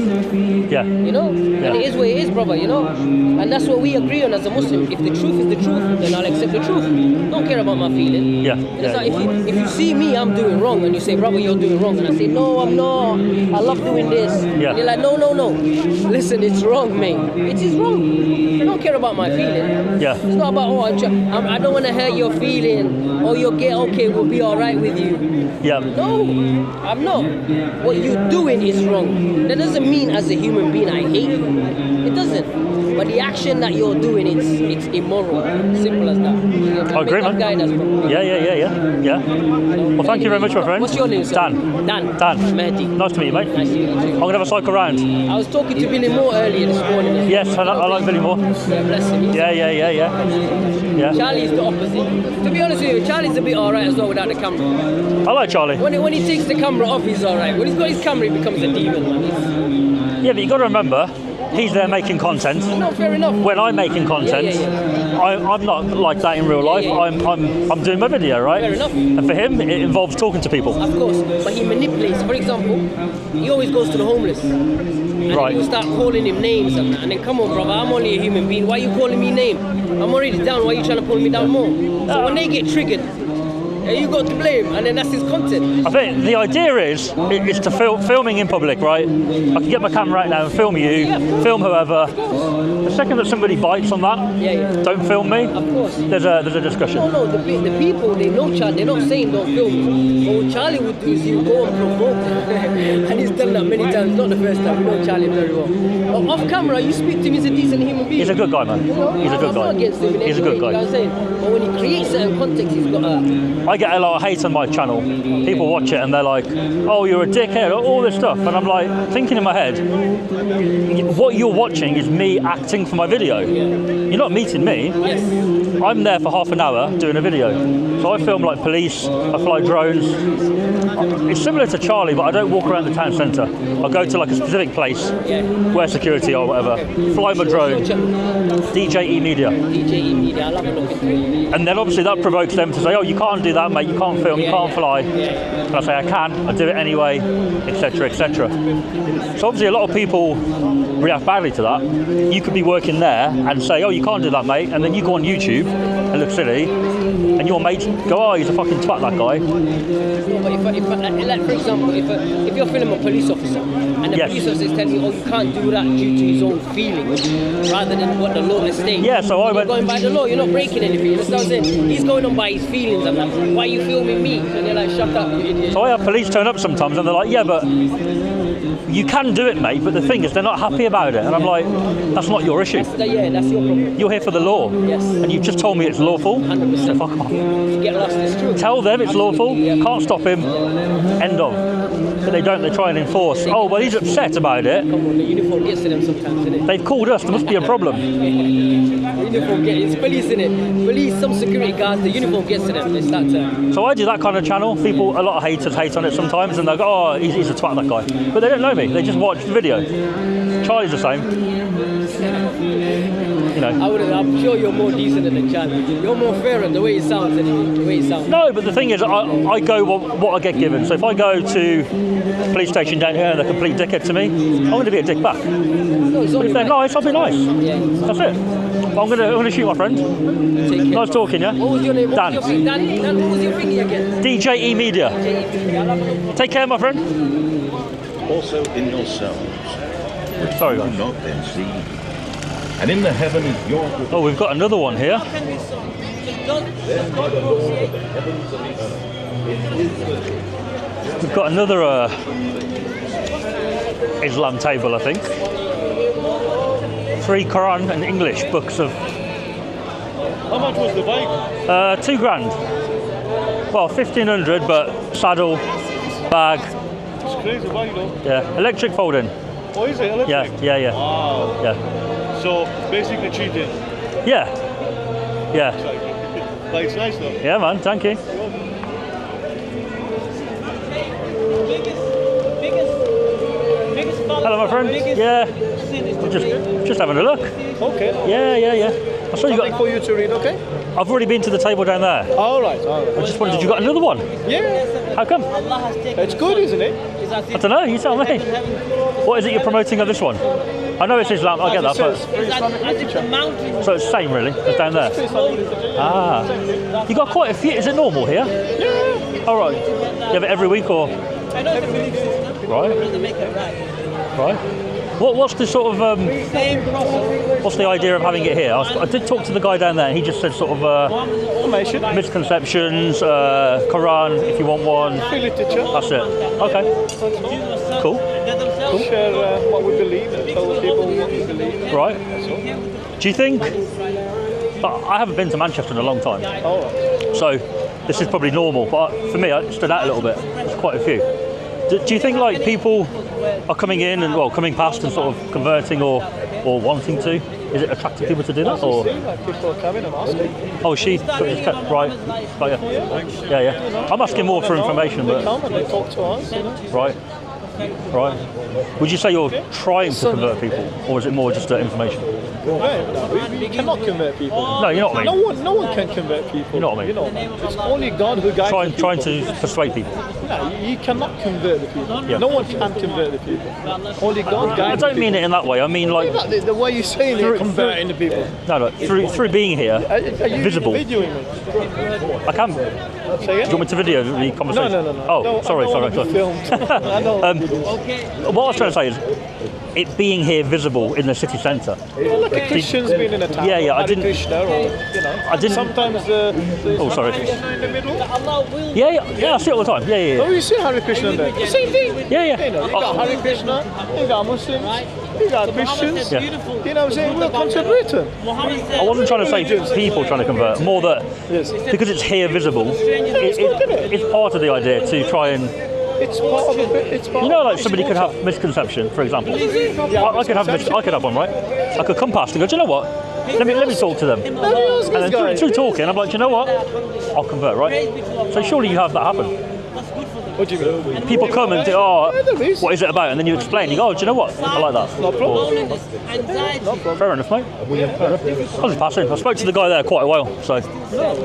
Yeah. And it is what it is, brother. And that's what we agree on as a Muslim. If the truth is the truth, then I'll accept the truth. Don't care about my feeling. Yeah. It's like if you see me, I'm doing wrong, and you say, brother, you're doing wrong, and I say, no, I'm not. I love doing this. Yeah. And you're like, no. Listen, it's wrong, mate. It is wrong. I don't care about my feeling. Yeah. It's not about I don't want to hurt your feeling, or you'll get okay, we'll be alright with you. Yeah. No, I'm not. What you're doing is wrong. That doesn't mean as a human being I hate you. It doesn't. But the action that you're doing, it's immoral. Simple as that. I agree, man. Yeah. Well, thank you very much, my friend. What's your name, sir? Dan. Mehdi. Nice to meet you, mate. Nice to meet you too. I'm going to have a cycle round. I was talking to Billy Moore earlier this morning. Yes, I like Billy Moore. Yeah, bless him. Yeah. Charlie's the opposite. To be honest with you, Charlie's a bit alright as well without the camera. I like Charlie. When he takes the camera off, he's alright. When he's got his camera, he becomes a demon, man. Yeah, but you got to remember, he's there making content. No, fair enough. When I'm making content, I'm not like that in real life. I'm doing my video, right? Fair enough. And for him, it involves talking to people. Of course, but he manipulates. For example, he always goes to the homeless. And right. you start calling him names and then come on, brother, I'm only a human being. Why are you calling me name? I'm already down. Why are you trying to pull me down more? So when they get triggered, you got to blame, and then that's his content. I think the idea is to filming in public, right? I can get my camera out now and film you, film whoever. The second that somebody bites on that, don't film me. Of course. There's a discussion. No, the people, they know Charlie. They're not saying don't film me. But what Charlie would do is he would go and provoke and he's done that many times. Not the first time. You know Charlie very well. But off camera, you speak to him, he's a decent human being. He's a good guy, man. He's a good guy. I'm not against him in He's a any good way, guy. You know what I'm saying? But when he creates certain context, he's got a... get a lot of hate on my channel. People watch it and they're like, oh, you're a dickhead, all this stuff. And I'm like, thinking in my head, what you're watching is me acting for my video. You're not meeting me. I'm there for half an hour doing a video. So I film like police, I fly drones. It's similar to Charlie, but I don't walk around the town centre. I go to like a specific place, where security or whatever, fly my drone, DJE Media. DJE Media, I love it looking through. And then obviously that provokes them to say, oh, you can't do that, mate, you can't film, you can't fly. And I say, I can, I do it anyway, etc., etc. So obviously a lot of people react badly to that. You could be working there and say, oh, you can't do that, mate, and then you go on YouTube and look silly, and your mates go, oh, he's a fucking twat, that guy. But like, for example, if you're filming a police officer, and the police officer is telling you, oh, you can't do that due to his own feelings, rather than what the law is saying. Yeah, so I went... You're going by the law, you're not breaking anything. You understand what I'm saying? He's going on by his feelings. I'm like, why are you filming me? And they're like, shut up, you idiot. So I have police turn up sometimes and they're like, yeah, but you can do it, mate, but the thing is they're not happy about it. And I'm like, that's not your issue. That's your problem. You're here for the law. Yes. And you've just told me it's lawful. 100%. So fuck off. Get lost, it's true. Tell them it's lawful, can't stop him, end of. But they don't, they try and enforce. Oh, well, he's upset about it. Come on, the uniform gets to them sometimes, innit? They've called us, there must be a problem. The uniform gets, it's police, innit? Police, some security guards, the uniform gets to them. They start to... So I do that kind of channel. People, a lot of haters hate on it sometimes, and they go, oh, he's a twat, that guy. But they don't know me, they just watch the video. Charlie's the same. You know. I'm sure you're more decent than Charlie. You're more fairer the way it sounds, anyway. The way it sounds. No, but the thing is, I go what I get given. So if I go to the police station down here and they're a complete dickhead to me, I'm going to be a dick back. No, but if they're nice, I'll be nice. Yeah. That's it. But I'm going to shoot my friend. Nice talking, yeah? What was your name? Dan. Dan, what was your thingy again? DJE Media. Take care, my friend. Also in yourselves, which Sorry, you guys. do not then see. And in the heaven is your... Oh, we've got another one here. We've got another Islam table, I think. 3 Quran and English books of... How much was the bike? £2,000. Well, 1,500, but saddle, bag. It's crazy bike though. Yeah, electric folding. Oh, is it electric? Yeah. Wow. Yeah. So basically cheating. Yeah. But it's nice though. Yeah, man. Thank you. Hello, my friend. Yeah. We're just having a look. Okay. Yeah. I saw you got. Something for you to read, okay? I've already been to the table down there. All right. I just wondered, you got another one? Yeah. How come? It's good, isn't it? I don't know. You tell me. What is it you're promoting of this one? I know it's Islam. I get that, but so it's the same really as down there. Ah, you got quite a few. Is it normal here? Yeah. All right. You have it every week or? Right. What's the sort of what's the idea of having it here? I did talk to the guy down there, and he just said sort of misconceptions, Quran if you want one. That's it. Okay. Cool. Share what we believe and tell people what we believe. Right. Do you think? I haven't been to Manchester in a long time, so this is probably normal. But for me, it stood out a little bit. There's quite a few. Do you think like people are coming in and coming past and sort of converting or wanting to? Is it attracting people to do that? Or People are coming and asking. oh, she right? Yeah. I'm asking more for information, They but come and they talk to us. You know? right. Would you say you're trying to convert people, or is it more just information? We cannot convert people. No, you know what I mean. No one can convert people. You know what I mean. It's only God who guides Trying to persuade people. No, you cannot convert the people. Yeah. No one can convert the people. Only God guides. I don't mean it in that way. I mean like the way you're saying it, converting the people. No, through being here, Are you visible. videoing me? I can. Say Do you want me to video the conversation? No. Oh, No, sorry. I don't want to be filmed. I don't. What I was trying to say is, it being here visible in the city centre. Like a Christian's being in a town. Yeah, I didn't. Krishna, or, I didn't. Sometimes oh, sorry. Krishna in the middle. Yeah, I see it all the time. Yeah. Oh, you see Hare Krishna there? The same thing. Yeah. You got Hare Krishna, you got Muslims, you got Christians. Yeah. You know what I'm saying? Welcome to Britain. I wasn't trying to say people trying to convert, more that Yes. Because it's here visible, it's part of the idea to try and... It's part of it. It's part You know, of like somebody could have misconception, for example. I could have one, right? I could come past and go, do you know what? Let me talk to them. And then through talking, I'm like, do you know what? I'll convert, right? So surely you have that happen. What do you mean? People come and say, oh, what is it about? And then you explain, you go, oh, do you know what? I like that. No problem. Fair enough, mate. Fair enough. I was passing. I spoke to the guy there quite a while, so I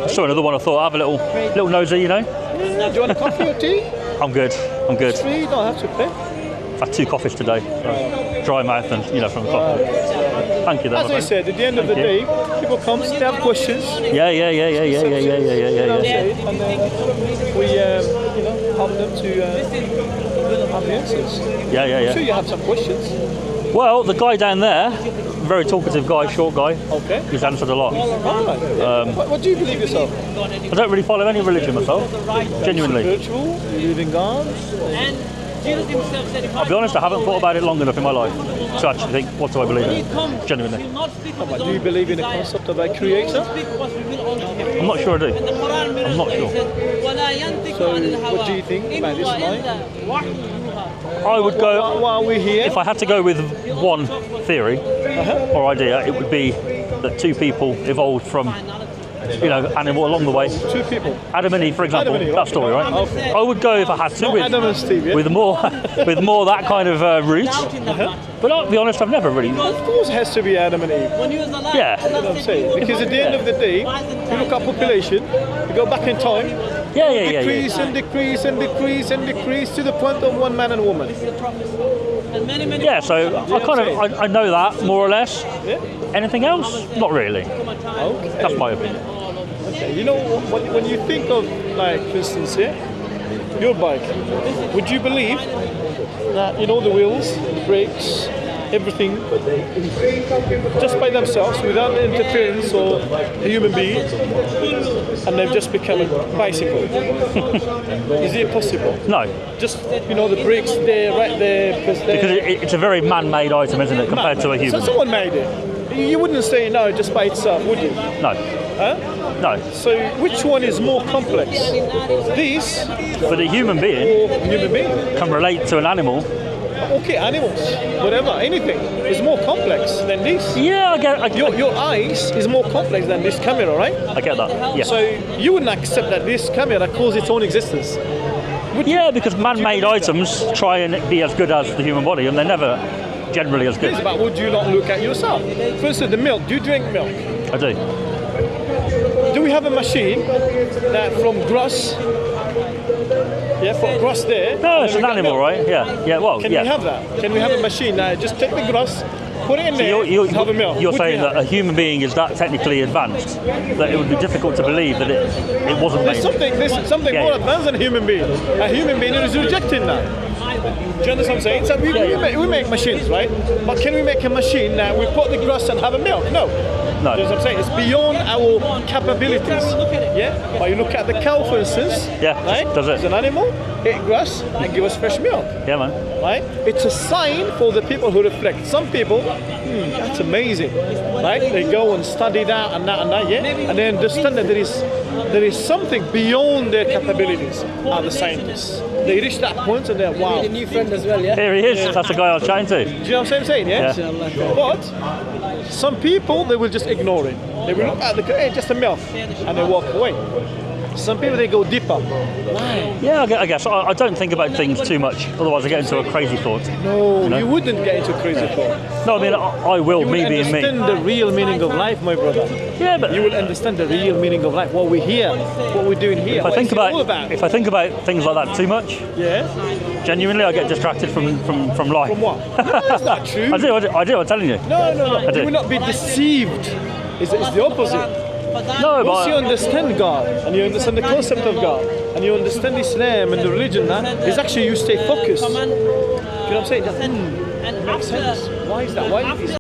saw another one. I thought, I'll have a little nosy, you know. Do you want a coffee or tea? I'm good. It's free, you don't have to pay. I've had 2 coffees today. So dry mouth and, from the coffee. Thank you, then. As I said, at the end of the day, people come, they have questions. Yeah. And then we, help them to have the answers. Yeah. I'm sure you have some questions. Well, the guy down there, very talkative guy, short guy. Okay. He's answered a lot. What do you believe yourself? I don't really follow any religion myself, genuinely. Spiritual? You believe in God? I'll be honest, I haven't thought about it long enough in my life to actually think, what do I believe in? Genuinely. But do you believe in the concept of a creator? I'm not sure I do. I'm not sure. So, what do you think about this mind? I would go, why are we here? If I had to go with one theory or idea, it would be that 2 people evolved from animal along the way. 2 people. Adam and Eve, for example. Adam and Eve, that story, right? Okay. I would go if I had to Not Adam and Steve, yeah? with more that kind of route. But I'll be honest, I've never really. Of course, it has to be Adam and Eve. Yeah. You know what I'm saying? Because at the end of the day, you look at population, you go back in time. Decrease and decrease and decrease and decrease to the point of 1 man and woman. Yeah, so I know that more or less. Yeah. Anything else? Not really. Okay. That's my opinion. Okay. You know, when you think of, like, for instance, your bike, would you believe that the wheels, the brakes, everything, just by themselves, without the interference of a human being, and they've just become a bicycle? Is it possible? No. Just, the brakes there, right there. Because it's a very man-made item, isn't it, compared to a human? So someone made it. You wouldn't say no just by itself, would you? No. Huh? No. So which one is more complex? This? But a human being can relate to an animal. Okay, animals, whatever, anything is more complex than this. Yeah, I get your eyes is more complex than this camera, right? I get that, yeah. So you wouldn't accept that this camera calls its own existence? Because man-made items try and be as good as the human body, and they're never generally as good. Yes, but would you not look at yourself? For instance, the milk, do you drink milk? I do. Do we have a machine that from grass? Yeah, for grass there. No, it's an animal, right? Yeah. Well, Can we have that? Can we have a machine that just take the grass, put it in there, and have a milk? You're saying that a human being is that technically advanced that it would be difficult to believe that it wasn't made. There's something more advanced than a human being. A human being is rejecting that. Do you understand what I'm saying? So we make machines, right? But can we make a machine that we put the grass and have a milk? No. No. You know what I'm saying? It's beyond our capabilities. Yeah? But you look at the cow, for instance. Yeah, right? does it? It's an animal, eat grass, and give us fresh milk. Yeah, man. Right? It's a sign for the people who reflect. Some people, that's amazing. Right? They go and study that and that and that, yeah? And they understand that there is something beyond their capabilities, are the scientists. They reach that point and they're, wow. A new friend as well, yeah? Here he is. That's the guy I was chatting to. Do you know what I'm saying, yeah? But some people, they will just ignore it. They will look at hey, just a milk, and they walk away. Some people, they go deeper. Why? Yeah, I guess. I don't think about things too much, otherwise I get into a crazy thought. No, you wouldn't get into a crazy thought. No, I mean, I will, me being me. You will understand the real meaning of life, my brother. Yeah, but... You will understand the real meaning of life, what we're here, what we're doing here. If I think about things like that too much, genuinely I get distracted from life. From what? No, that's not true. I do, I'm telling you. No. You will not be deceived. It's the opposite. No, once you understand God, and you understand the concept of God, and you understand Islam and the religion, it's actually you stay focused. You know what I'm saying? That makes sense. Why is that? Why that? You know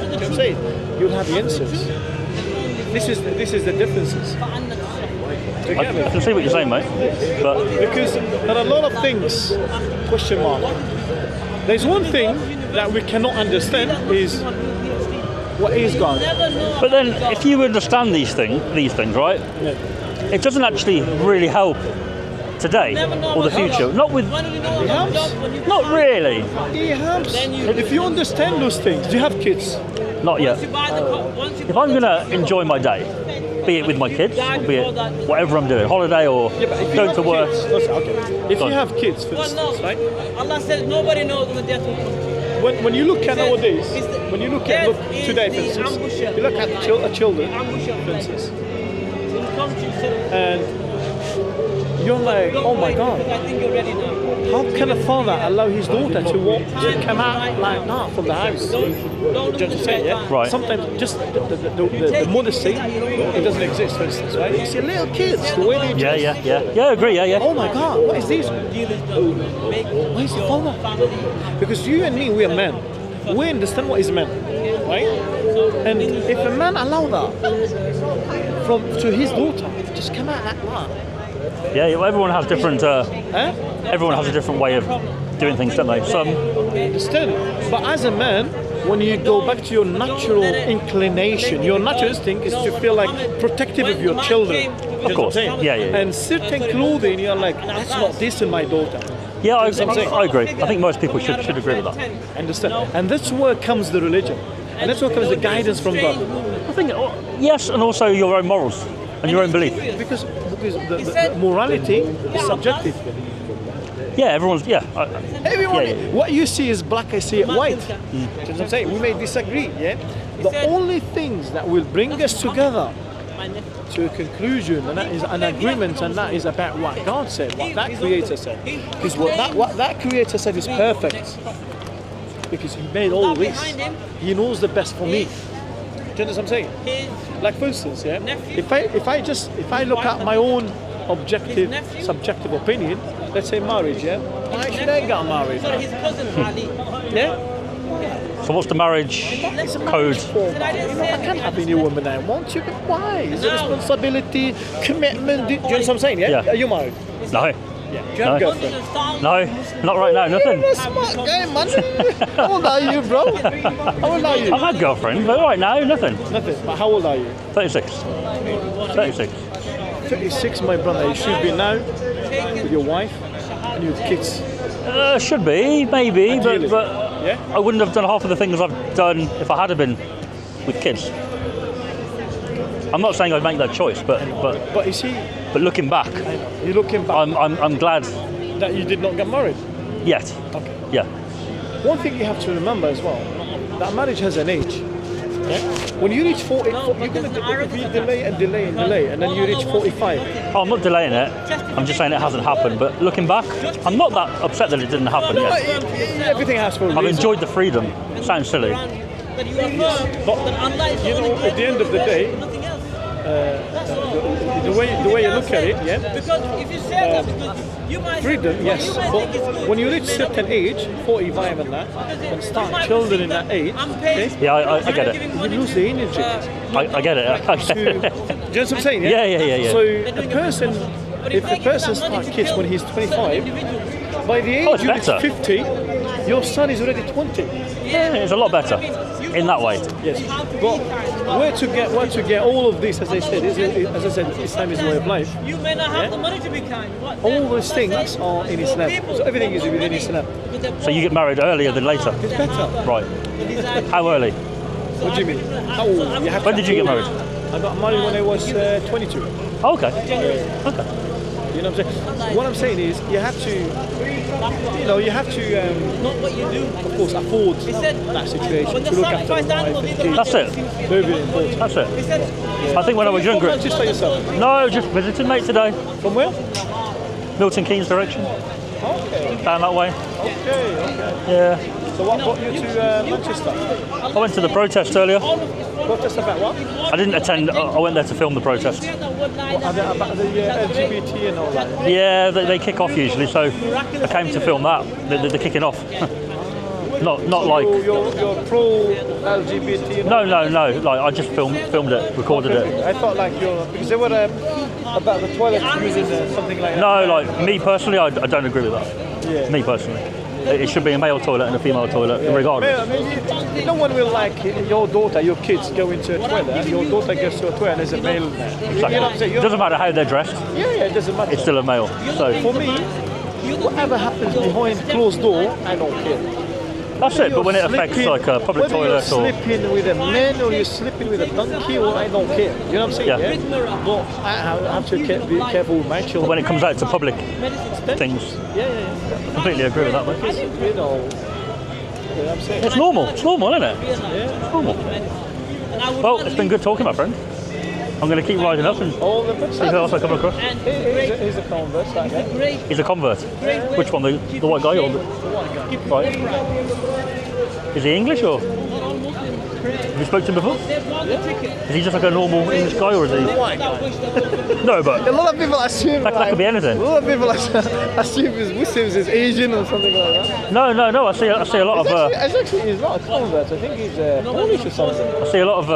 what I'm saying? You'll have the answers. This is the differences. I can see what you're saying, mate. But because there are a lot of things, question mark. There's one thing that we cannot understand is what is God. But then, if you understand these things, right? It doesn't actually really help today or the future. Not with. It helps. Not really. It helps. If you understand those things, do you have kids? Not yet. If I'm gonna enjoy my day, be it with my kids, or be it whatever I'm doing, holiday or going to work. If you have kids, for instance, right? Allah said nobody knows when the death will come. When you look at nowadays, when you look today, for instance, you look at children, for instance, and you're like, oh my God, how can a father allow his daughter to come out like that from the house? Just say, yeah? Right. Sometimes just the modesty, it doesn't exist, for instance, right? You see little kids, the way they dress. Yeah, I agree, yeah. Oh my God, what is this? Why is the father? Because you and me, we are men. We understand what is men, right? And if a man allow that to his daughter, just come out like that. Yeah, everyone has different. Everyone has a different way of doing things, don't they? Some. Understand? But as a man, when you go back to your natural inclination, your natural instinct is to feel like protective of your children. Of course. Yeah. And certain clothing, you're like, that's not this in my daughter. Yeah, I agree. I think most people should agree with that. Understand? And that's where comes the religion, and that's where comes the guidance from God. I think yes, and also your own morals and your own belief. Because the morality is subjective. Yeah, everyone's. Everyone. What you see is black, I see it white. You know what I'm saying? We may disagree. Yeah. The only things that will bring us together to a conclusion, and that is an agreement, and that is about what God said, what that Creator said. Because what that Creator said is perfect. Because He made all this. He knows the best for me. Do you understand what I'm saying? Like for instance, yeah, if I look at my own objective, subjective opinion, let's say marriage, yeah, why should I get married? Yeah. So what's the marriage code? I can't have any woman I want to. Why? It's a responsibility, commitment. Do you know what I'm saying? Yeah. Are you married? No. Yeah. Do you have a girlfriend? No, not right now. Nothing. You're a smart guy, man. How old are you, bro? How old are you? I've had a girlfriend, but right now, nothing. Nothing. But how old are you? 36. 36, my brother. You should be now with your wife and your kids. Should be, maybe, Ideally. but yeah? I wouldn't have done half of the things I've done if I had been with kids. I'm not saying I'd make that choice, but you see, but looking back, you're looking back. I'm glad that you did not get married yet. Okay. Yeah. One thing you have to remember as well, that marriage has an age. Yeah? When you reach 40, you're going to delay, and then you reach 45. Oh, I'm not delaying it. I'm just saying it hasn't happened. But looking back, I'm not that upset that it didn't happen yet. Everything has for a reason. I've enjoyed the freedom. It sounds silly. But you know, at the end of the day, the way you look at it, yeah. Freedom, yes. But when you reach certain age, 45 and that, and start children in that age, okay? Yeah, I get it. You lose the energy. I get it. Do you know what I'm saying? Yeah. So if a person starts kids when he's 25, by the age you reach 50, your son is already 20. Yeah, it's a lot better in that way. Yes, but where to get all of this, as I said, Islam is a way of life. You may not have the money to be kind. All those things are in Islam. So everything is within Islam. So you get married earlier than later? It's better. Right. How early? What do you mean? How old? When did you get married? I got married when I was 22. Oh, okay. You know what I'm saying? What I'm saying is, you have to, of course, afford that situation to look after the wife and kids. That's it. Very, very important. That's it. I think when I was younger. Just for yourself. No, just visiting mate today. From where? Milton Keynes direction. Okay. Down that way. Okay. Yeah. So what brought you to Manchester? I went to the protest earlier. Protest about what? I didn't attend. I went there to film the protest. About the LGBT and all that? Yeah, they kick off usually, so I came to film that. They're kicking off. not like. You're pro LGBT. No. Like I just filmed it, recorded it. I thought like because they were about the toilet using something like that. No, like me personally, I don't agree with that. Yeah. Me personally. It should be a male toilet and a female toilet, regardless. No one will like your daughter, your kids go into a toilet, your daughter goes to a toilet and there's a male there. Exactly. You know what I'm saying? It doesn't matter how they're dressed. Yeah, it doesn't matter. It's still a male. So for me, whatever happens behind closed door, I don't care. That's it, but when it affects like a public toilet or... Whether you're sleeping with a man or you're sleeping with a donkey, or I don't care. You know what I'm saying? Yeah. But I have to be careful with my children. But when it comes out to public things, yeah. Completely agree with that, mate. Because, you know what I'm saying? It's normal, isn't it? Yeah. It's normal. Well, it's been good talking, my friend. I'm going to keep riding up and see who else I come across. He's a convert, that guy. He's a convert. Which one? The white guy or the white guy? Right. Is he English or? Have you spoken to him before? Yeah. Is he just like a normal English guy or is he? White guy. No, but a lot of people assume that could be anything. A lot of people assume he's Muslims, he's Asian or something like that. No. I see a lot of. He's not a convert. I think he's Polish or something. I see a lot of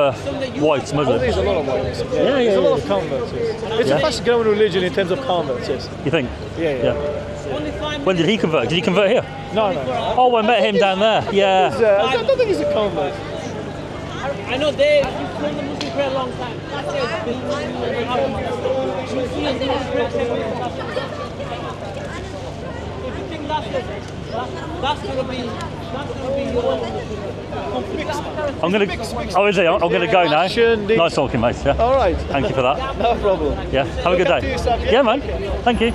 whites Muslims. There's a lot of whites. Yeah. There's a lot of converts. It's a fast-growing religion in terms of converts. Yes. You think? Yeah. When did he convert? Did he convert here? No. Oh, I met him down there. Yeah. I don't think he's a convert. I know they've known the Muslim for a long time. That's going to be your I'm gonna go now. Nice talking, mate. Yeah. All right. Thank you for that. No problem. Yeah. Have a good day. Yeah, man. Thank you.